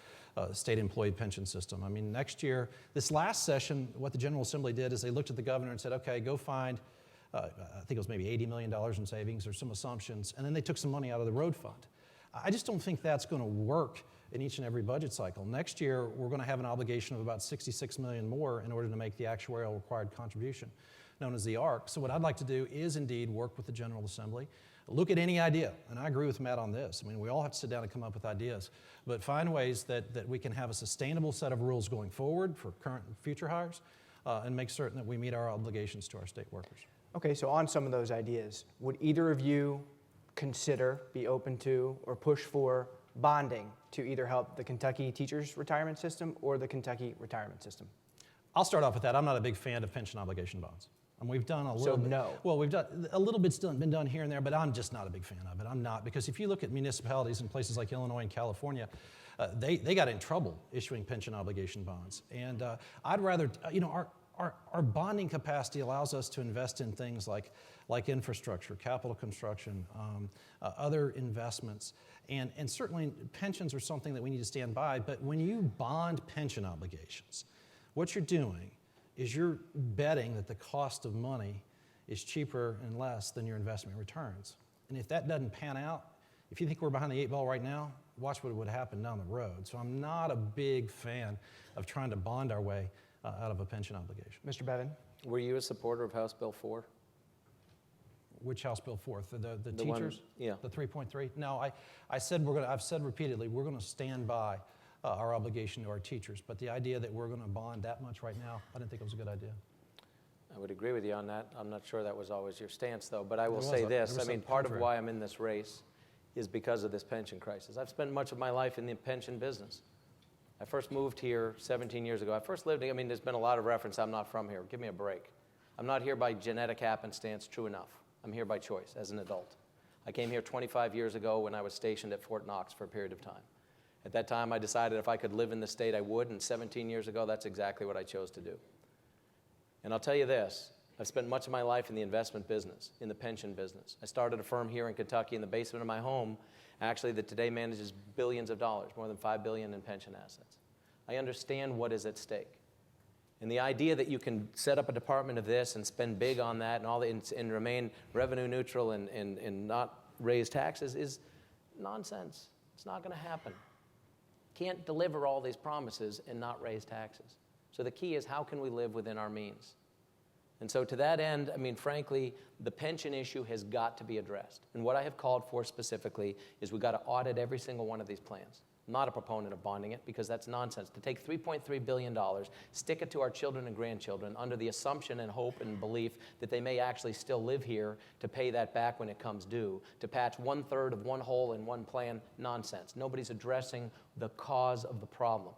state employee pension system. I mean, next year, this last session, what the General Assembly did is they looked at the governor and said, okay, go find, I think it was maybe $80 million in savings or some assumptions, and then they took some money out of the road fund. I just don't think that's going to work in each and every budget cycle. Next year, we're going to have an obligation of about $66 million more in order to make the actuarial required contribution, known as the ARC. So what I'd like to do is indeed work with the General Assembly, look at any idea, and I agree with Matt on this. I mean, we all have to sit down and come up with ideas, but find ways that we can have a sustainable set of rules going forward for current and future hires, and make certain that we meet our obligations to our state workers. Okay, so on some of those ideas, would either of you consider, be open to, or push for bonding to either help the Kentucky teachers' retirement system or the Kentucky retirement system? I'll start off with that. I'm not a big fan of pension obligation bonds. And we've done a little bit. no. Well, we've done a little bit's been done here and there, but I'm just not a big fan of it. I'm not, because if you look at municipalities in places like Illinois and California, they got in trouble issuing pension obligation bonds. And I'd rather, our bonding capacity allows us to invest in things like infrastructure, capital construction, other investments. And certainly pensions are something that we need to stand by. But when you bond pension obligations, what you're doing is you're betting that the cost of money is cheaper and less than your investment returns. And if that doesn't pan out, if you think we're behind the 8 ball right now, watch what would happen down the road. So I'm not a big fan of trying to bond our way out of a pension obligation. Mr. Bevin? Were you a supporter of House Bill 4? Which House Bill 4? The The one- teachers? yeah. The 3.3? No, I've said repeatedly, we're going to stand by our obligation to our teachers. But the idea that we're going to bond that much right now, I didn't think it was a good idea. I would agree with you on that. I'm not sure that was always your stance, though. But I will There say was this. there was I mean, some part of contrary. why I'm in this race is because of this pension crisis. I've spent much of my life in the pension business. I first moved here 17 years ago. I first lived, there's been a lot of reference, I'm not from here. Give me a break. I'm not here by genetic happenstance, true enough. I'm here by choice as an adult. I came here 25 years ago when I was stationed at Fort Knox for a period of time. At that time, I decided if I could live in the state, I would, and 17 years ago, that's exactly what I chose to do. And I'll tell you this, I've spent much of my life in the investment business, in the pension business. I started a firm here in Kentucky in the basement of my home, actually, that today manages billions of dollars, more than $5 billion in pension assets. I understand what is at stake. And the idea that you can set up a department of this and spend big on that and remain revenue neutral and not raise taxes is nonsense. It's not going to happen. Can't deliver all these promises and not raise taxes. So the key is, how can we live within our means? And so to that end, I mean, frankly, the pension issue has got to be addressed. And what I have called for specifically is we've got to audit every single one of these plans. I'm not a proponent of bonding it because that's nonsense. To take $3.3 billion, stick it to our children and grandchildren under the assumption and hope and belief that they may actually still live here to pay that back when it comes due, to patch 1/3 of one hole in one plan, nonsense. Nobody's addressing the cause of the problem.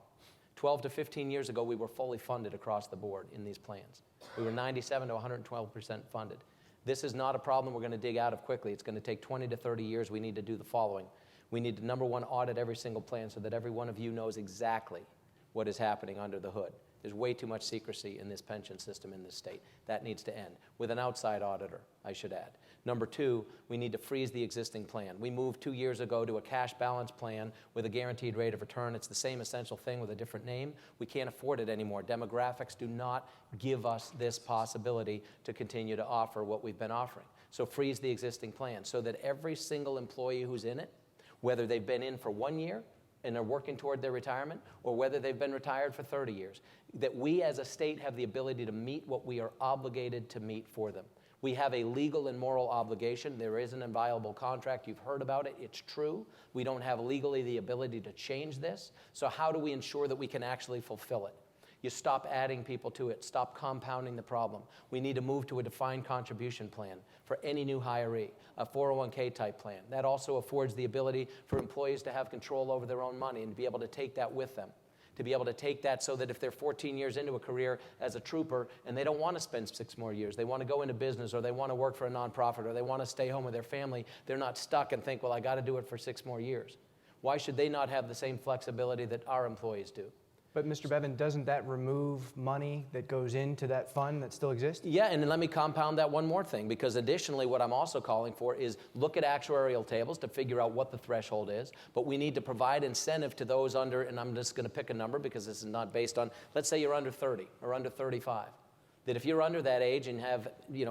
12 to 15 years ago, we were fully funded across the board in these plans. We were 97 to 112% funded. This is not a problem we're going to dig out of quickly. It's going to take 20 to 30 years. We need to do the following. We need to, number one, audit every single plan so that every one of you knows exactly what is happening under the hood. There's way too much secrecy in this pension system in this state. That needs to end, with an outside auditor, I should add. Number two, we need to freeze the existing plan. We moved 2 years ago to a cash balance plan with a guaranteed rate of return. It's the same essential thing with a different name. We can't afford it anymore. Demographics do not give us this possibility to continue to offer what we've been offering. So freeze the existing plan so that every single employee who's in it, whether they've been in for 1 year and are working toward their retirement, or whether they've been retired for 30 years, that we as a state have the ability to meet what we are obligated to meet for them. We have a legal and moral obligation. There is an inviolable contract. You've heard about it. It's true. We don't have legally the ability to change this. So how do we ensure that we can actually fulfill it? You stop adding people to it. Stop compounding the problem. We need to move to a defined contribution plan for any new hiree, a 401k type plan. That also affords the ability for employees to have control over their own money and to be able to take that with them. To be able to take that so that if they're 14 years into a career as a trooper and they don't want to spend 6 more years, they want to go into business or they want to work for a nonprofit or they want to stay home with their family, they're not stuck and think, well, I got to do it for 6 more years. Why should they not have the same flexibility that our employees do? But Mr. Bevin, doesn't that remove money that goes into that fund that still exists? Yeah, and then let me compound that one more thing, because additionally what I'm also calling for is look at actuarial tables to figure out what the threshold is, but we need to provide incentive to those under, and I'm just going to pick a number because this is not based on, let's say you're under 30 or under 35. That if you're under that age and have,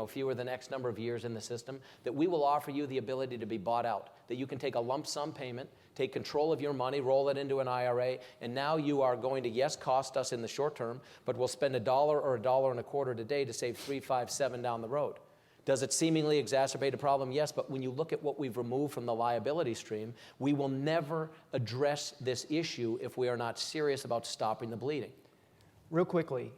fewer than X number of years in the system, that we will offer you the ability to be bought out, that you can take a lump sum payment, take control of your money, roll it into an IRA, and now you are going to, yes, cost us in the short term, but we'll spend $1 or $1.25 today to save 3, 5, 7 down the road. Does it seemingly exacerbate a problem? Yes, but when you look at what we've removed from the liability stream, we will never address this issue if we are not serious about stopping the bleeding. Real quickly,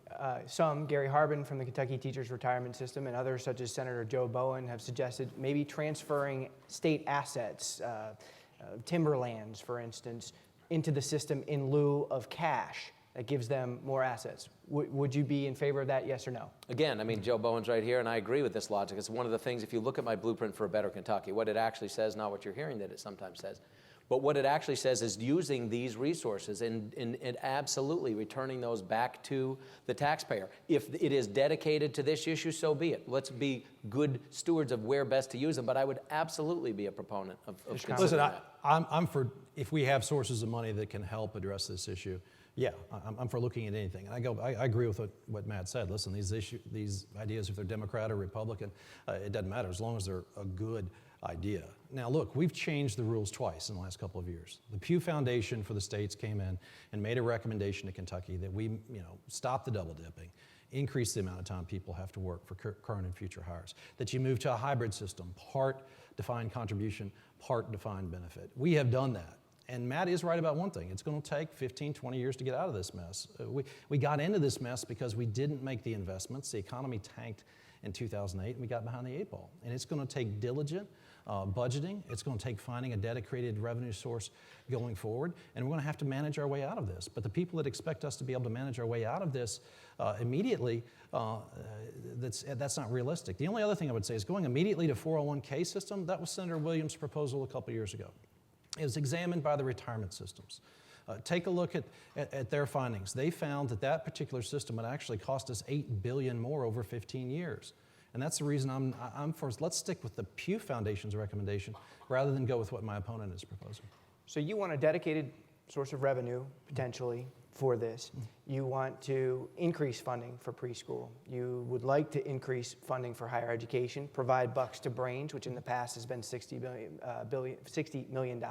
Gary Harbin from the Kentucky Teachers Retirement System and others such as Senator Joe Bowen have suggested maybe transferring state assets, timberlands, for instance, into the system in lieu of cash that gives them more assets. Would you be in favor of that, yes or no? Again, I mean, Joe Bowen's right here, and I agree with this logic. It's one of the things, if you look at my blueprint for a better Kentucky, what it actually says, not what you're hearing that it sometimes says, but what it actually says is using these resources and absolutely returning those back to the taxpayer. If it is dedicated to this issue, so be it. Let's be good stewards of where best to use them, but I would absolutely be a proponent of considering Listen, that. I'm for, if we have sources of money that can help address this issue, yeah, I'm for looking at anything. And I agree with what Matt said. Listen, these ideas, if they're Democrat or Republican, it doesn't matter as long as they're a good idea. Now look, we've changed the rules twice in the last couple of years. The Pew Foundation for the states came in and made a recommendation to Kentucky that we stop the double dipping, increase the amount of time people have to work for current and future hires, that you move to a hybrid system, part defined contribution, part defined benefit. We have done that. And Matt is right about one thing. It's going to take 15, 20 years to get out of this mess. We got into this mess because we didn't make the investments. The economy tanked in 2008, and we got behind the 8 ball. And it's going to take diligent budgeting. It's going to take finding a dedicated revenue source going forward, and we're going to have to manage our way out of this. But the people that expect us to be able to manage our way out of this immediately, that's not realistic. The only other thing I would say is going immediately to 401k system. That was Senator Williams' proposal a couple years ago. It was examined by the retirement systems. Take a look at their findings. They found that particular system would actually cost us $8 billion more over 15 years. And that's the reason I'm for, let's stick with the Pew Foundation's recommendation rather than go with what my opponent is proposing. So you want a dedicated source of revenue, potentially, for this. You want to increase funding for preschool. You would like to increase funding for higher education, provide bucks to brains, which in the past has been $60 million,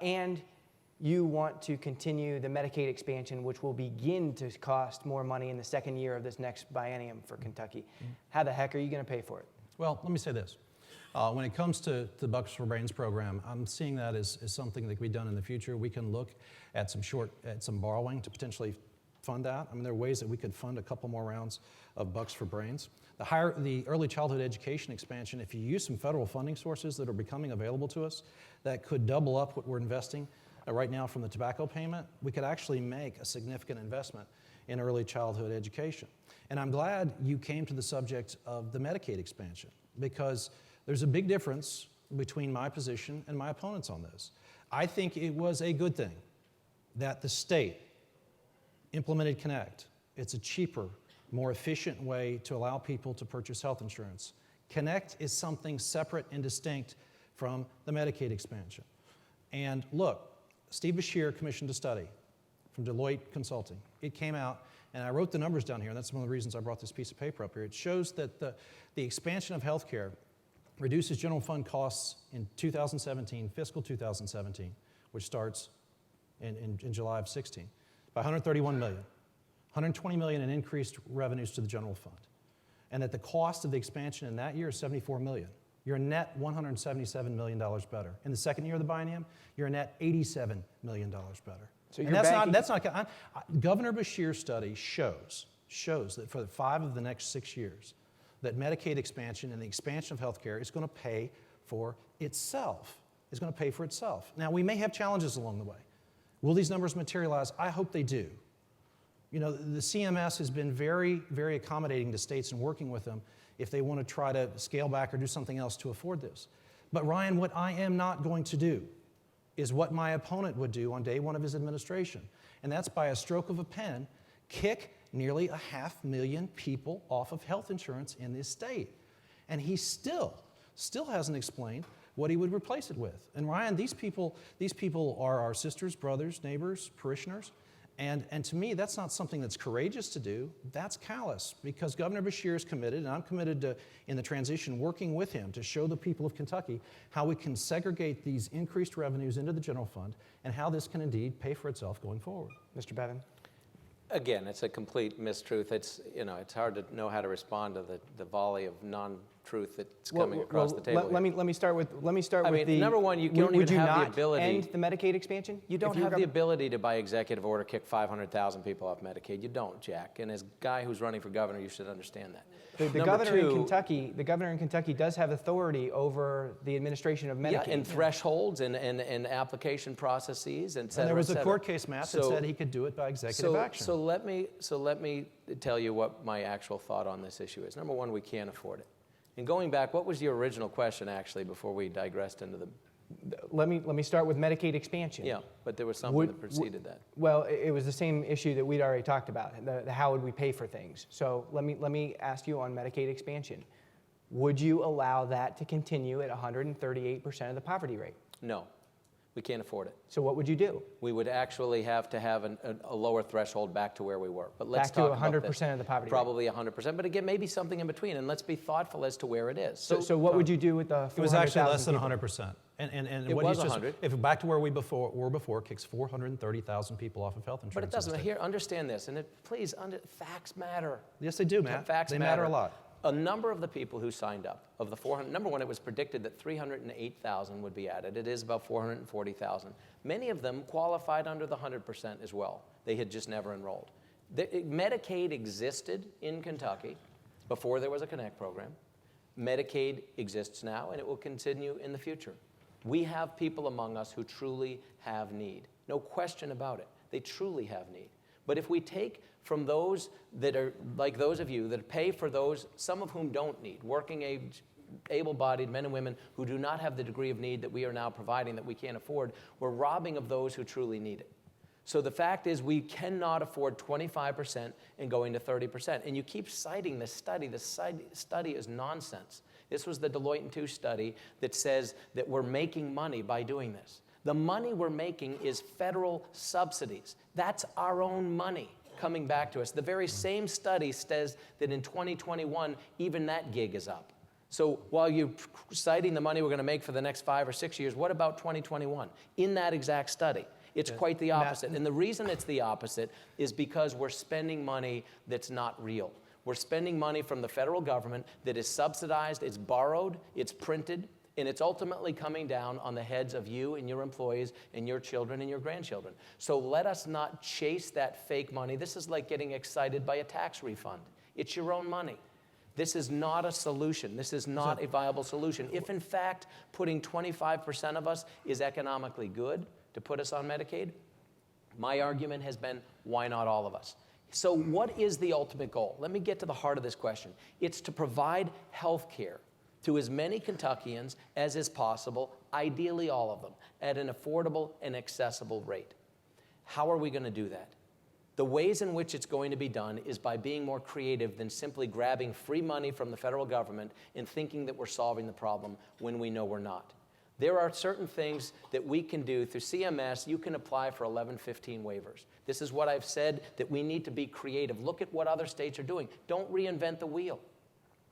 and you want to continue the Medicaid expansion, which will begin to cost more money in the second year of this next biennium for Kentucky. How the heck are you going to pay for it? Well, let me say this. When it comes to the Bucks for Brains program, I'm seeing that as something that can be done in the future. We can look at some borrowing to potentially fund that. I mean, there are ways that we could fund a couple more rounds of Bucks for Brains. The early childhood education expansion, if you use some federal funding sources that are becoming available to us, that could double up what we're investing right now from the tobacco payment, we could actually make a significant investment in early childhood education. And I'm glad you came to the subject of the Medicaid expansion, because there's a big difference between my position and my opponents on this. I think it was a good thing that the state implemented Connect. It's a cheaper, more efficient way to allow people to purchase health insurance. Connect is something separate and distinct from the Medicaid expansion. And look, Steve Beshear commissioned a study from Deloitte Consulting. It came out, and I wrote the numbers down here, and that's one of the reasons I brought this piece of paper up here. It shows that the expansion of health care reduces general fund costs in 2017, fiscal 2017, which starts in July of 16, by 131 million. 120 million in increased revenues to the general fund. And that the cost of the expansion in that year is 74 million. You're a net $177 million better. In the second year of the biennium, you're a net $87 million better. So and that's not Governor Beshear's study shows that for 5 of the next 6 years, that Medicaid expansion and the expansion of health care is going to pay for itself. It's going to pay for itself. Now, we may have challenges along the way. Will these numbers materialize? I hope they do. You know, the CMS has been very, very accommodating to states and working with them if they want to try to scale back or do something else to afford this. But Ryan, what I am not going to do is what my opponent would do on day one of his administration. And that's by a stroke of a pen, kick nearly 500,000 people off of health insurance in this state. And he still hasn't explained what he would replace it with. And Ryan, these people are our sisters, brothers, neighbors, parishioners. And to me, that's not something that's courageous to do. That's callous, because Governor Beshear is committed, and I'm committed to, in the transition, working with him to show the people of Kentucky how we can segregate these increased revenues into the general fund and how this can indeed pay for itself going forward. Mr. Bevin? Again, it's a complete mistruth. It's hard to know how to respond to the volley of non-truth that's coming across the table. Let me start with number one, you don't even have the ability. End the Medicaid expansion? You don't have the ability to, by executive order, kick 500,000 people off Medicaid. You don't, Jack. And as a guy who's running for governor, you should understand that. The governor in Kentucky does have authority over the administration of Medicaid. Yeah, and thresholds and application processes, and et cetera. And there was a court case, Matt, that said he could do it by executive action. So let me tell you what my actual thought on this issue is. Number one, we can't afford it. And going back, what was your original question, actually, before we digressed into the... Let me start with Medicaid expansion. Yeah, but there was something that preceded that. Well, it was the same issue that we'd already talked about, the how would we pay for things. So let me ask you on Medicaid expansion. Would you allow that to continue at 138% of the poverty rate? No, we can't afford it. So what would you do? We would actually have to have a lower threshold back to where we were. But let's back to talk about 100% of the poverty Probably 100%, but again, maybe something in between, and let's be thoughtful as to where it is. So what would you do with the 400,000 It was actually less than people? 100%. And It what was he's just, 100. if back to where we were before, kicks 430,000 people off of health insurance. But it doesn't. in the Here, state. understand this, and please, facts matter. Yes, they do, Matt. Facts They matter a lot. A number of the people who signed up, of the 400, number one, it was predicted that 308,000 would be added. It is about 440,000. Many of them qualified under the 100% as well. They had just never enrolled. Medicaid existed in Kentucky before there was a Connect program. Medicaid exists now, and it will continue in the future. We have people among us who truly have need. No question about it. They truly have need. But if we take from those that are like those of you that pay for those, some of whom don't need, working age, able-bodied men and women who do not have the degree of need that we are now providing that we can't afford, we're robbing of those who truly need it. So the fact is we cannot afford 25% and going to 30%. And you keep citing this study. This study is nonsense. This was the Deloitte & Touche study that says that we're making money by doing this. The money we're making is federal subsidies. That's our own money coming back to us. The very same study says that in 2021, even that gig is up. So while you're citing the money we're going to make for the next 5 or 6 years, what about 2021? In that exact study. It's quite the opposite. And the reason it's the opposite is because we're spending money that's not real. We're spending money from the federal government that is subsidized, it's borrowed, it's printed, and it's ultimately coming down on the heads of you and your employees and your children and your grandchildren. So let us not chase that fake money. This is like getting excited by a tax refund. It's your own money. This is not a solution. This is not a viable solution. If, in fact, putting 25% of us is economically good to put us on Medicaid, my argument has been, why not all of us? So what is the ultimate goal? Let me get to the heart of this question. It's to provide health care to as many Kentuckians as is possible, ideally all of them, at an affordable and accessible rate. How are we going to do that? The ways in which it's going to be done is by being more creative than simply grabbing free money from the federal government and thinking that we're solving the problem when we know we're not. There are certain things that we can do through CMS. You can apply for 1115 waivers. This is what I've said, that we need to be creative. Look at what other states are doing. Don't reinvent the wheel.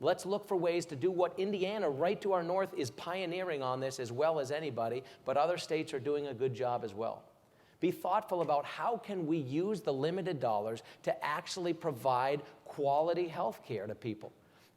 Let's look for ways to do what Indiana, right to our north, is pioneering on this as well as anybody, but other states are doing a good job as well. Be thoughtful about how can we use the limited dollars to actually provide quality health care to people.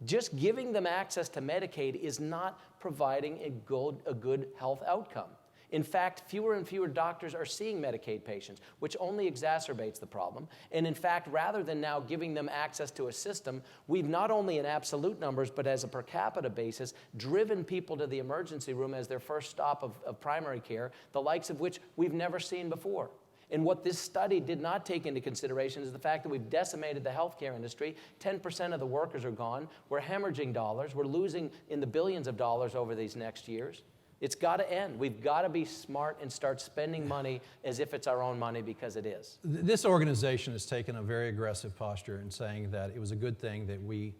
Just giving them access to Medicaid is not providing a good health outcome. In fact, fewer and fewer doctors are seeing Medicaid patients, which only exacerbates the problem. And in fact, rather than now giving them access to a system, we've not only in absolute numbers, but as a per capita basis, driven people to the emergency room as their first stop of primary care, the likes of which we've never seen before. And what this study did not take into consideration is the fact that we've decimated the healthcare industry. 10% of the workers are gone. We're hemorrhaging dollars. We're losing in the billions of dollars over these next years. It's got to end. We've got to be smart and start spending money as if it's our own money, because it is. This organization has taken a very aggressive posture in saying that it was a good thing that we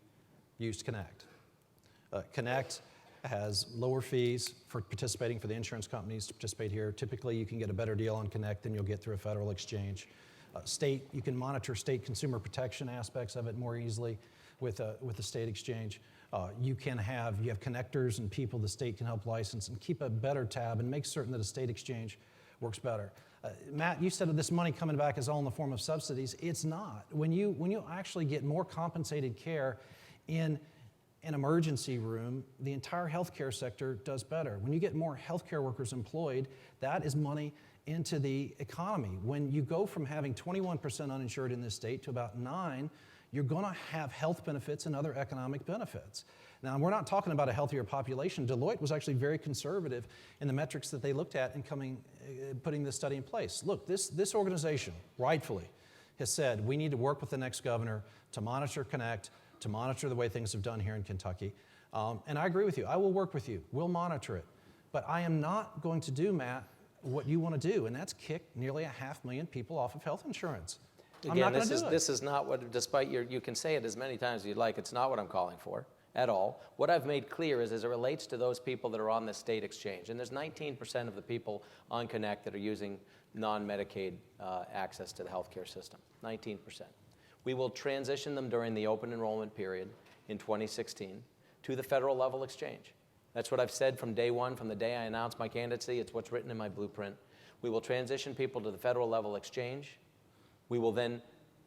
used Connect. Connect has lower fees for participating for the insurance companies to participate here. Typically, you can get a better deal on Connect than you'll get through a federal exchange. State, you can monitor state consumer protection aspects of it more easily with the state exchange. You have connectors and people the state can help license and keep a better tab and make certain that a state exchange works better. Matt, you said this money coming back is all in the form of subsidies. It's not. When you actually get more compensated care in an emergency room, the entire healthcare sector does better. When you get more healthcare workers employed, that is money into the economy. When you go from having 21% uninsured in this state to about 9%, you're going to have health benefits and other economic benefits. Now, we're not talking about a healthier population. Deloitte was actually very conservative in the metrics that they looked at in putting this study in place. Look, this organization, rightfully, has said we need to work with the next governor to monitor Connect, to monitor the way things have done here in Kentucky. And I agree with you. I will work with you. We'll monitor it. But I am not going to do, Matt, what you want to do, and that's kick nearly 500,000 people off of health insurance. Again, this is not what, despite you can say it as many times as you'd like, it's not what I'm calling for at all. What I've made clear is as it relates to those people that are on the state exchange, and there's 19% of the people on Connect that are using non-Medicaid access to the healthcare system, 19%. We will transition them during the open enrollment period in 2016 to the federal level exchange. That's what I've said from day one, from the day I announced my candidacy. It's what's written in my blueprint. We will transition people to the federal level exchange. We will then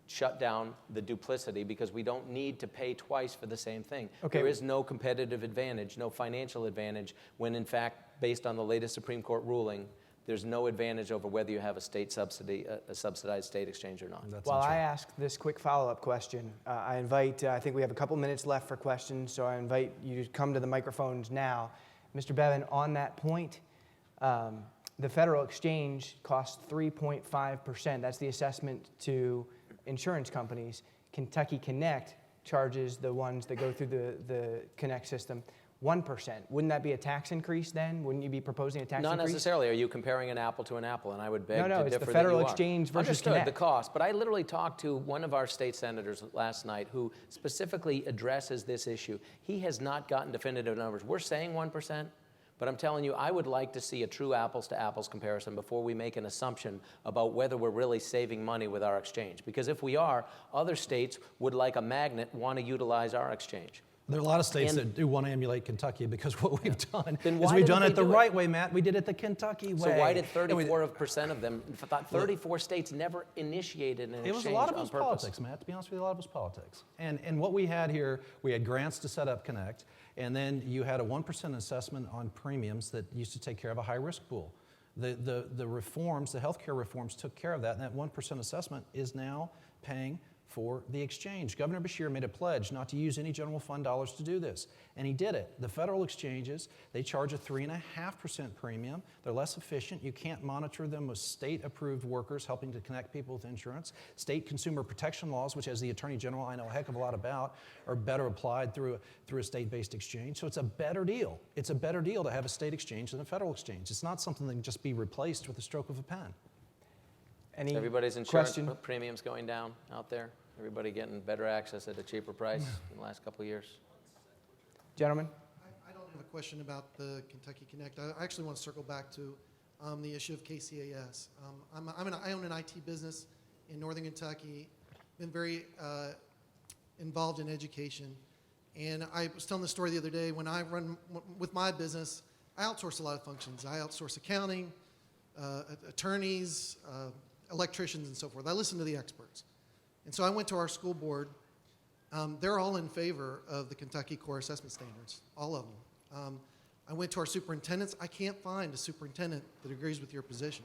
shut down the duplicity because we don't need to pay twice for the same thing. Okay. There is no competitive advantage, no financial advantage, when in fact, based on the latest Supreme Court ruling, there's no advantage over whether you have a state subsidy, a subsidized state exchange or not. While I ask this quick follow-up question, I invite, I think we have a couple minutes left for questions, so I invite you to come to the microphones now. Mr. Bevin, on that point, the federal exchange costs 3.5%. That's the assessment to insurance companies. Kentucky Connect charges the ones that go through the Connect system 1%. Wouldn't that be a tax increase then? Wouldn't you be proposing a tax increase? Not necessarily. Are you comparing an apple to an apple? And I would beg to differ that you are. No, it's the federal exchange versus Understood, Connect. the cost. But I literally talked to one of our state senators last night who specifically addresses this issue. He has not gotten definitive numbers. We're saying 1%. But I'm telling you, I would like to see a true apples-to-apples comparison before we make an assumption about whether we're really saving money with our exchange. Because if we are, other states would, like a magnet, want to utilize our exchange. There are a lot of states And- that do want to emulate Kentucky because what we've done Then is why we've didn't done they it the do it? right way, Matt. We did it the Kentucky way. So why did And we- 34% of them, 34 states never initiated an exchange It was a lot of on it was purpose? politics, Matt. To be honest with you, a lot of it was politics. And what we had here, we had grants to set up Connect, and then you had a 1% assessment on premiums that used to take care of a high-risk pool. The reforms, the healthcare reforms took care of that, and that 1% assessment is now paying for the exchange. Governor Beshear made a pledge not to use any general fund dollars to do this, and he did it. The federal exchanges, they charge a 3.5% premium. They're less efficient. You can't monitor them with state-approved workers helping to connect people with insurance. State consumer protection laws, which as the Attorney General I know a heck of a lot about, are better applied through a state-based exchange. So it's a better deal. It's a better deal to have a state exchange than a federal exchange. It's not something that can just be replaced with a stroke of a pen. Any Everybody's insurance question? premiums going down out there? Everybody getting better access at a cheaper price in the last couple of years? Gentlemen? I don't have a question about the Kentucky Connect. I actually want to circle back to the issue of KCAS. I own an IT business in Northern Kentucky, been very involved in education. And I was telling the story the other day, when I run with my business, I outsource a lot of functions. I outsource accounting, attorneys, electricians, and so forth. I listen to the experts. And so I went to our school board. They're all in favor of the Kentucky Core Assessment Standards, all of them. I went to our superintendents. I can't find a superintendent that agrees with your position.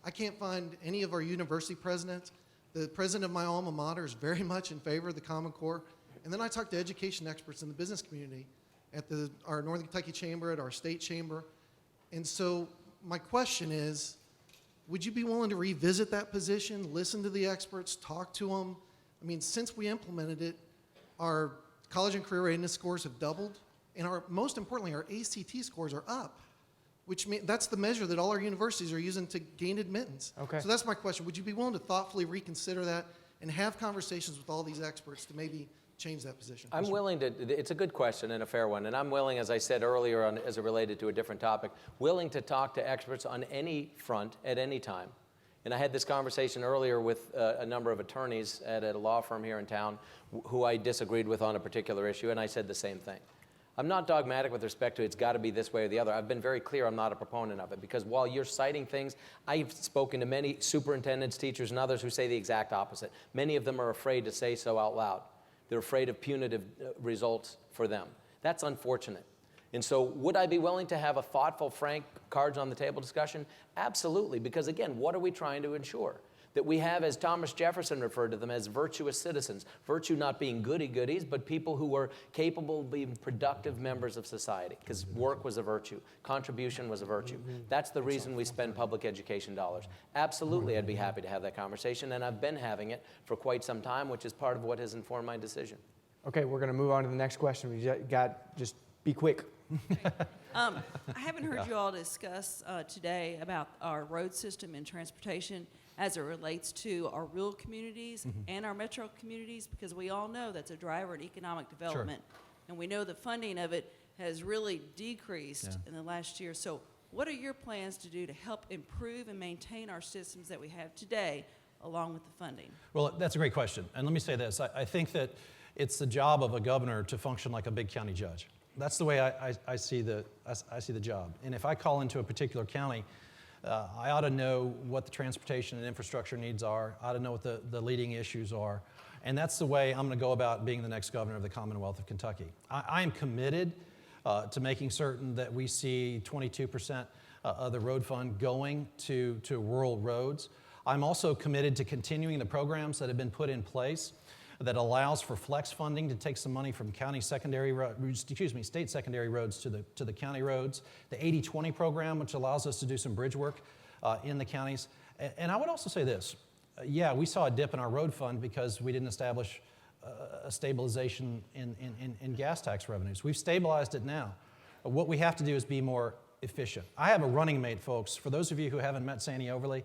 I can't find any of our university presidents. The president of my alma mater is very much in favor of the Common Core. And then I talked to education experts in the business community at our Northern Kentucky Chamber, at our state chamber. And so my question is, would you be willing to revisit that position, listen to the experts, talk to them? I mean, since we implemented it, our college and career readiness scores have doubled, and most importantly, our ACT scores are up, which means that's the measure that all our universities are using to gain admittance. Okay. So that's my question. Would you be willing to thoughtfully reconsider that and have conversations with all these experts to maybe change that position? I'm willing to, it's a good question and a fair one, and I'm willing, as I said earlier as it related to a different topic, willing to talk to experts on any front at any time. And I had this conversation earlier with a number of attorneys at a law firm here in town who I disagreed with on a particular issue, and I said the same thing. I'm not dogmatic with respect to it's got to be this way or the other. I've been very clear I'm not a proponent of it, because while you're citing things, I've spoken to many superintendents, teachers, and others who say the exact opposite. Many of them are afraid to say so out loud. They're afraid of punitive results for them. That's unfortunate. And so would I be willing to have a thoughtful, frank, cards on the table discussion? Absolutely, because again, what are we trying to ensure? That we have, as Thomas Jefferson referred to them, as virtuous citizens. Virtue not being goody-goodies, but people who were capable of being productive members of society, because work was a virtue, contribution was a virtue. That's the reason we spend public education dollars. Absolutely, I'd be happy to have that conversation, and I've been having it for quite some time, which is part of what has informed my decision. Okay, we're going to move on to the next question. We got, just be quick. I haven't heard you all discuss today about our road system and transportation as it relates to our rural communities and our metro communities, because we all know that's a driver in economic development. And we know the funding of it has really decreased in the last year. So what are your plans to do to help improve and maintain our systems that we have today along with the funding? Well, that's a great question. And let me say this. I think that it's the job of a governor to function like a big county judge. That's the way I see the job. And if I call into a particular county, I ought to know what the transportation and infrastructure needs are. I ought to know what the leading issues are. And that's the way I'm going to go about being the next governor of the Commonwealth of Kentucky. I am committed to making certain that we see 22% of the road fund going to rural roads. I'm also committed to continuing the programs that have been put in place that allows for flex funding to take some money from state secondary roads to the county roads. The 80-20 program, which allows us to do some bridge work in the counties. And I would also say this. Yeah, we saw a dip in our road fund because we didn't establish a stabilization in gas tax revenues. We've stabilized it now. What we have to do is be more efficient. I have a running mate, folks. For those of you who haven't met Sandy Overly,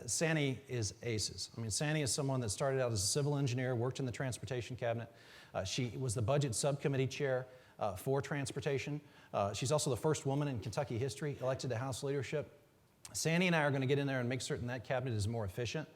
Sandy is aces. I mean, Sandy is someone that started out as a civil engineer, worked in the transportation cabinet. She was the budget subcommittee chair for transportation. She's also the first woman in Kentucky history elected to House leadership. Sandy and I are going to get in there and make certain that cabinet is more efficient.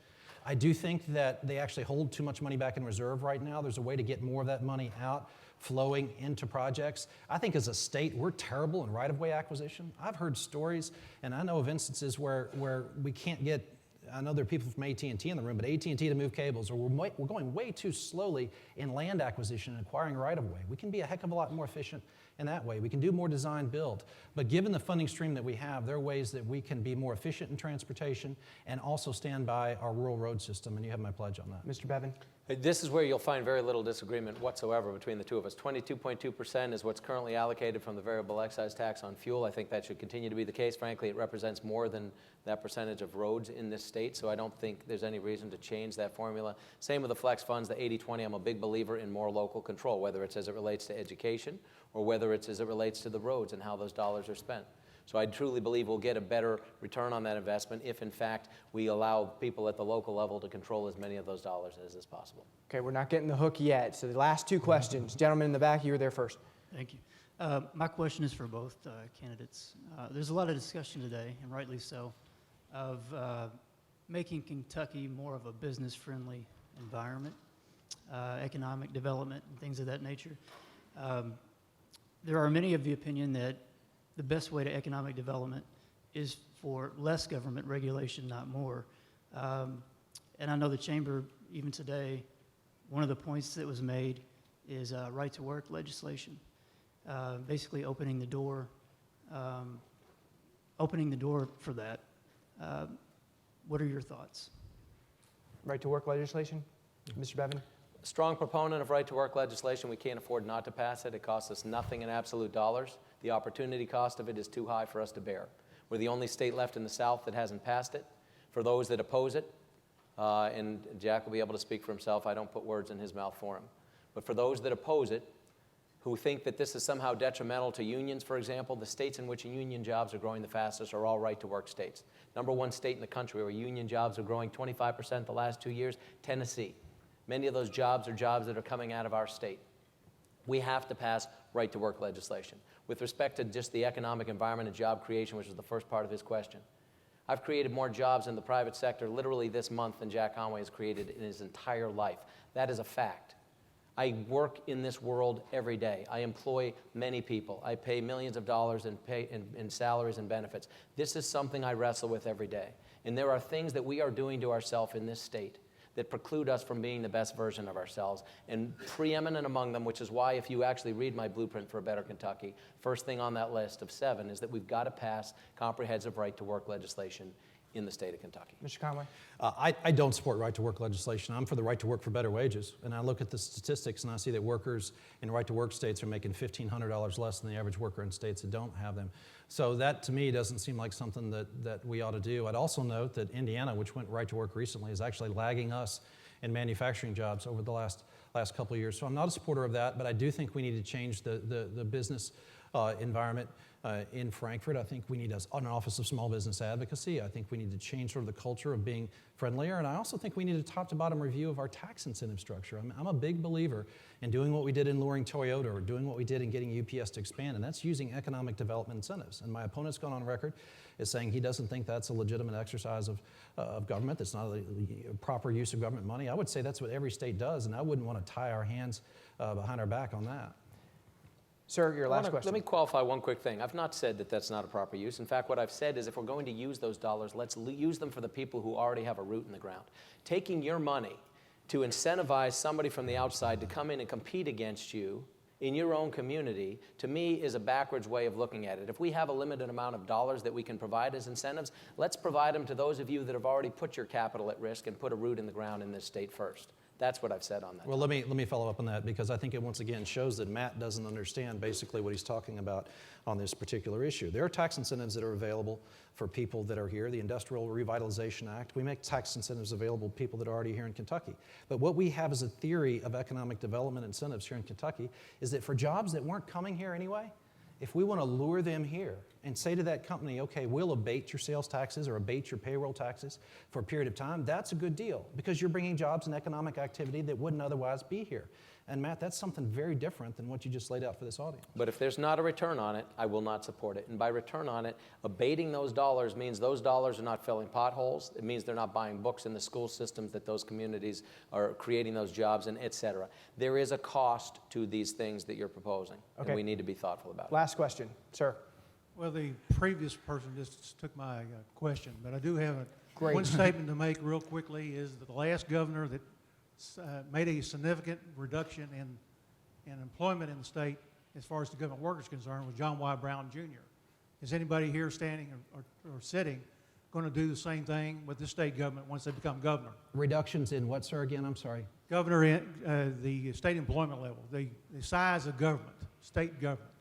I do think that they actually hold too much money back in reserve right now. There's a way to get more of that money out, flowing into projects. I think as a state, we're terrible in right-of-way acquisition. I've heard stories, and I know of instances where we can't get, I know there are people from AT&T in the room, but AT&T to move cables, or we're going way too slowly in land acquisition and acquiring right-of-way. We can be a heck of a lot more efficient in that way. We can do more design build. But given the funding stream that we have, there are ways that we can be more efficient in transportation and also stand by our rural road system, and you have my pledge on that. Mr. Bevin? This is where you'll find very little disagreement whatsoever between the two of us. 22.2% is what's currently allocated from the variable excise tax on fuel. I think that should continue to be the case. Frankly, it represents more than that percentage of roads in this state, so I don't think there's any reason to change that formula. Same with the flex funds, the 80-20. I'm a big believer in more local control, whether it's as it relates to education or whether it's as it relates to the roads and how those dollars are spent. So I truly believe we'll get a better return on that investment if, in fact, we allow people at the local level to control as many of those dollars as is possible. Okay, we're not getting the hook yet. So the last two questions. Gentleman in the back, you were there first. Thank you. My question is for both candidates. There's a lot of discussion today, and rightly so, of making Kentucky more of a business-friendly environment, economic development, and things of that nature. There are many of the opinion that the best way to economic development is for less government regulation, not more. And I know the Chamber, even today, one of the points that was made is right-to-work legislation, basically opening the door for that. What are your thoughts? Right-to-work legislation? Mr. Bevin? Strong proponent of right-to-work legislation. We can't afford not to pass it. It costs us nothing in absolute dollars. The opportunity cost of it is too high for us to bear. We're the only state left in the South that hasn't passed it. For those that oppose it, and Jack will be able to speak for himself, I don't put words in his mouth for him. But for those that oppose it, who think that this is somehow detrimental to unions, for example, the states in which union jobs are growing the fastest are all right-to-work states. #1 state in the country where union jobs are growing 25% the last 2 years, Tennessee. Many of those jobs are jobs that are coming out of our state. We have to pass right-to-work legislation. With respect to just the economic environment and job creation, which was the first part of his question, I've created more jobs in the private sector literally this month than Jack Conway has created in his entire life. That is a fact. I work in this world every day. I employ many people. I pay millions of dollars in salaries and benefits. This is something I wrestle with every day. And there are things that we are doing to ourselves in this state that preclude us from being the best version of ourselves. And preeminent among them, which is why if you actually read my blueprint for a better Kentucky, first thing on that list of 7 is that we've got to pass comprehensive right-to-work legislation in the state of Kentucky. Mr. Conway? I don't support right-to-work legislation. I'm for the right to work for better wages. And I look at the statistics and I see that workers in right-to-work states are making $1,500 less than the average worker in states that don't have them. So that, to me, doesn't seem like something that we ought to do. I'd also note that Indiana, which went right-to-work recently, is actually lagging us in manufacturing jobs over the last couple of years. So I'm not a supporter of that, but I do think we need to change the business environment in Frankfurt. I think we need an Office of Small Business Advocacy. I think we need to change sort of the culture of being friendlier. And I also think we need a top-to-bottom review of our tax incentive structure. I'm a big believer in doing what we did in luring Toyota or doing what we did in getting UPS to expand, and that's using economic development incentives. And my opponent's gone on record as saying he doesn't think that's a legitimate exercise of government, that's not a proper use of government money. I would say that's what every state does, and I wouldn't want to tie our hands behind our back on that. Sir, your last question. Let me qualify one quick thing. I've not said that that's not a proper use. In fact, what I've said is if we're going to use those dollars, let's use them for the people who already have a root in the ground. Taking your money to incentivize somebody from the outside to come in and compete against you in your own community, to me, is a backwards way of looking at it. If we have a limited amount of dollars that we can provide as incentives, let's provide them to those of you that have already put your capital at risk and put a root in the ground in this state first. That's what I've said on that. Well, let me follow up on that because I think it once again shows that Matt doesn't understand basically what he's talking about on this particular issue. There are tax incentives that are available for people that are here. The Industrial Revitalization Act, we make tax incentives available to people that are already here in Kentucky. But what we have as a theory of economic development incentives here in Kentucky is that for jobs that weren't coming here anyway, if we want to lure them here and say to that company, okay, we'll abate your sales taxes or abate your payroll taxes for a period of time, that's a good deal because you're bringing jobs and economic activity that wouldn't otherwise be here. And Matt, that's something very different than what you just laid out for this audience. But if there's not a return on it, I will not support it. And by return on it, abating those dollars means those dollars are not filling potholes. It means they're not buying books in the school systems that those communities are creating those jobs and et cetera. There is a cost to these things that you're proposing, Okay. and we need to be thoughtful about it. Last question, sir. Well, the previous person just took my question, but I do have Great. one statement to make real quickly is that the last governor that made a significant reduction in employment in the state as far as the government workers concerned was John Y. Brown Jr. Is anybody here standing or sitting going to do the same thing with the state government once they become governor? Reductions in what, sir, again? I'm sorry. Governor, in, the state employment level, the size of government, state government.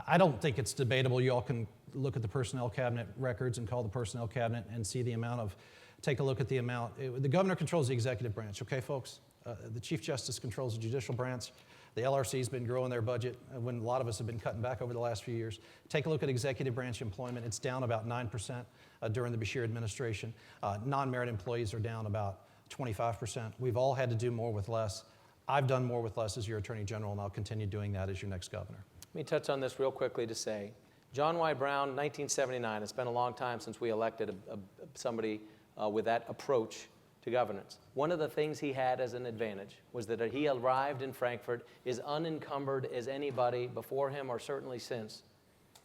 I don't think it's debatable. You all can look at the personnel cabinet records and call the personnel cabinet and see the amount of, take a look at the amount. The governor controls the executive branch, okay, folks? The Chief Justice controls the judicial branch. The LRC's been growing their budget when a lot of us have been cutting back over the last few years. Take a look at executive branch employment. It's down about 9% during the Beshear administration. Non-merit employees are down about 25%. We've all had to do more with less. I've done more with less as your Attorney General, and I'll continue doing that as your next governor. Let me touch on this real quickly to say, John Y. Brown, 1979, it's been a long time since we elected somebody with that approach to governance. One of the things he had as an advantage was that he arrived in Frankfurt as unencumbered as anybody before him or certainly since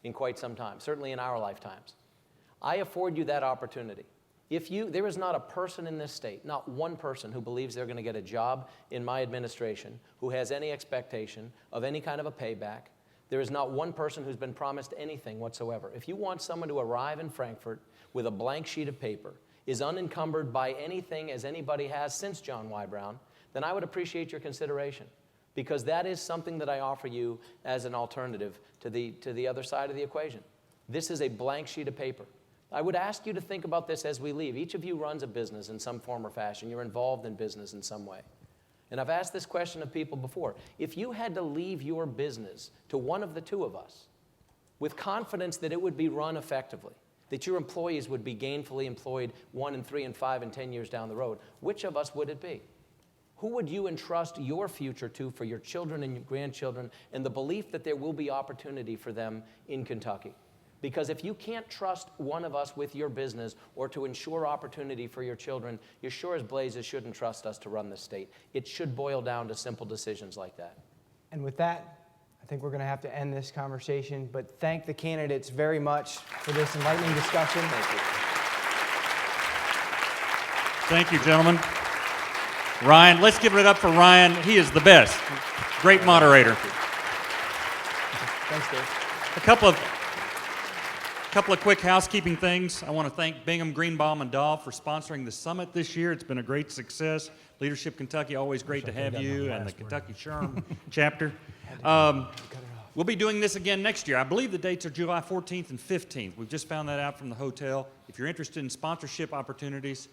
in quite some time, certainly in our lifetimes. I afford you that opportunity. There is not a person in this state, not one person who believes they're going to get a job in my administration who has any expectation of any kind of a payback. There is not one person who's been promised anything whatsoever. If you want someone to arrive in Frankfurt with a blank sheet of paper, is unencumbered by anything as anybody has since John Y. Brown, then I would appreciate your consideration, because that is something that I offer you as an alternative to the other side of the equation. This is a blank sheet of paper. I would ask you to think about this as we leave. Each of you runs a business in some form or fashion. You're involved in business in some way. And I've asked this question of people before. If you had to leave your business to one of the two of us with confidence that it would be run effectively, that your employees would be gainfully employed 1 and 3 and 5 and 10 years down the road, which of us would it be? Who would you entrust your future to for your children and your grandchildren and the belief that there will be opportunity for them in Kentucky? Because if you can't trust one of us with your business or to ensure opportunity for your children, you sure as blazes shouldn't trust us to run the state. It should boil down to simple decisions like that. And with that, I think we're going to have to end this conversation, but thank the candidates very much for this enlightening discussion. Thank you. Thank you, gentlemen. Ryan, let's give it up for Ryan. He is the best. Great moderator. Thanks, Dave. A couple of quick housekeeping things. I want to thank Bingham, Greenbaum, and Dahl for sponsoring the summit this year. It's been a great success. Leadership Kentucky, always great to have you, and the Kentucky SHRM chapter. We'll be doing this again next year. I believe the dates are July 14th and 15th. We've just found that out from the hotel. If you're interested in sponsorship opportunities,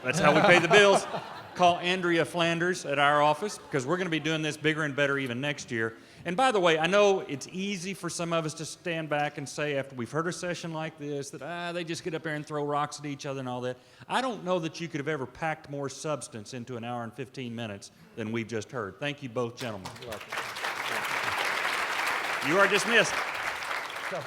that's how we pay the bills. Call Andrea Flanders at our office, because we're going to be doing this bigger and better even next year. And by the way, I know it's easy for some of us to stand back and say after we've heard a session like this that they just get up there and throw rocks at each other and all that. I don't know that you could have ever packed more substance into an hour and 15 minutes than we've just heard. Thank you both, gentlemen. You're welcome. You are dismissed. So,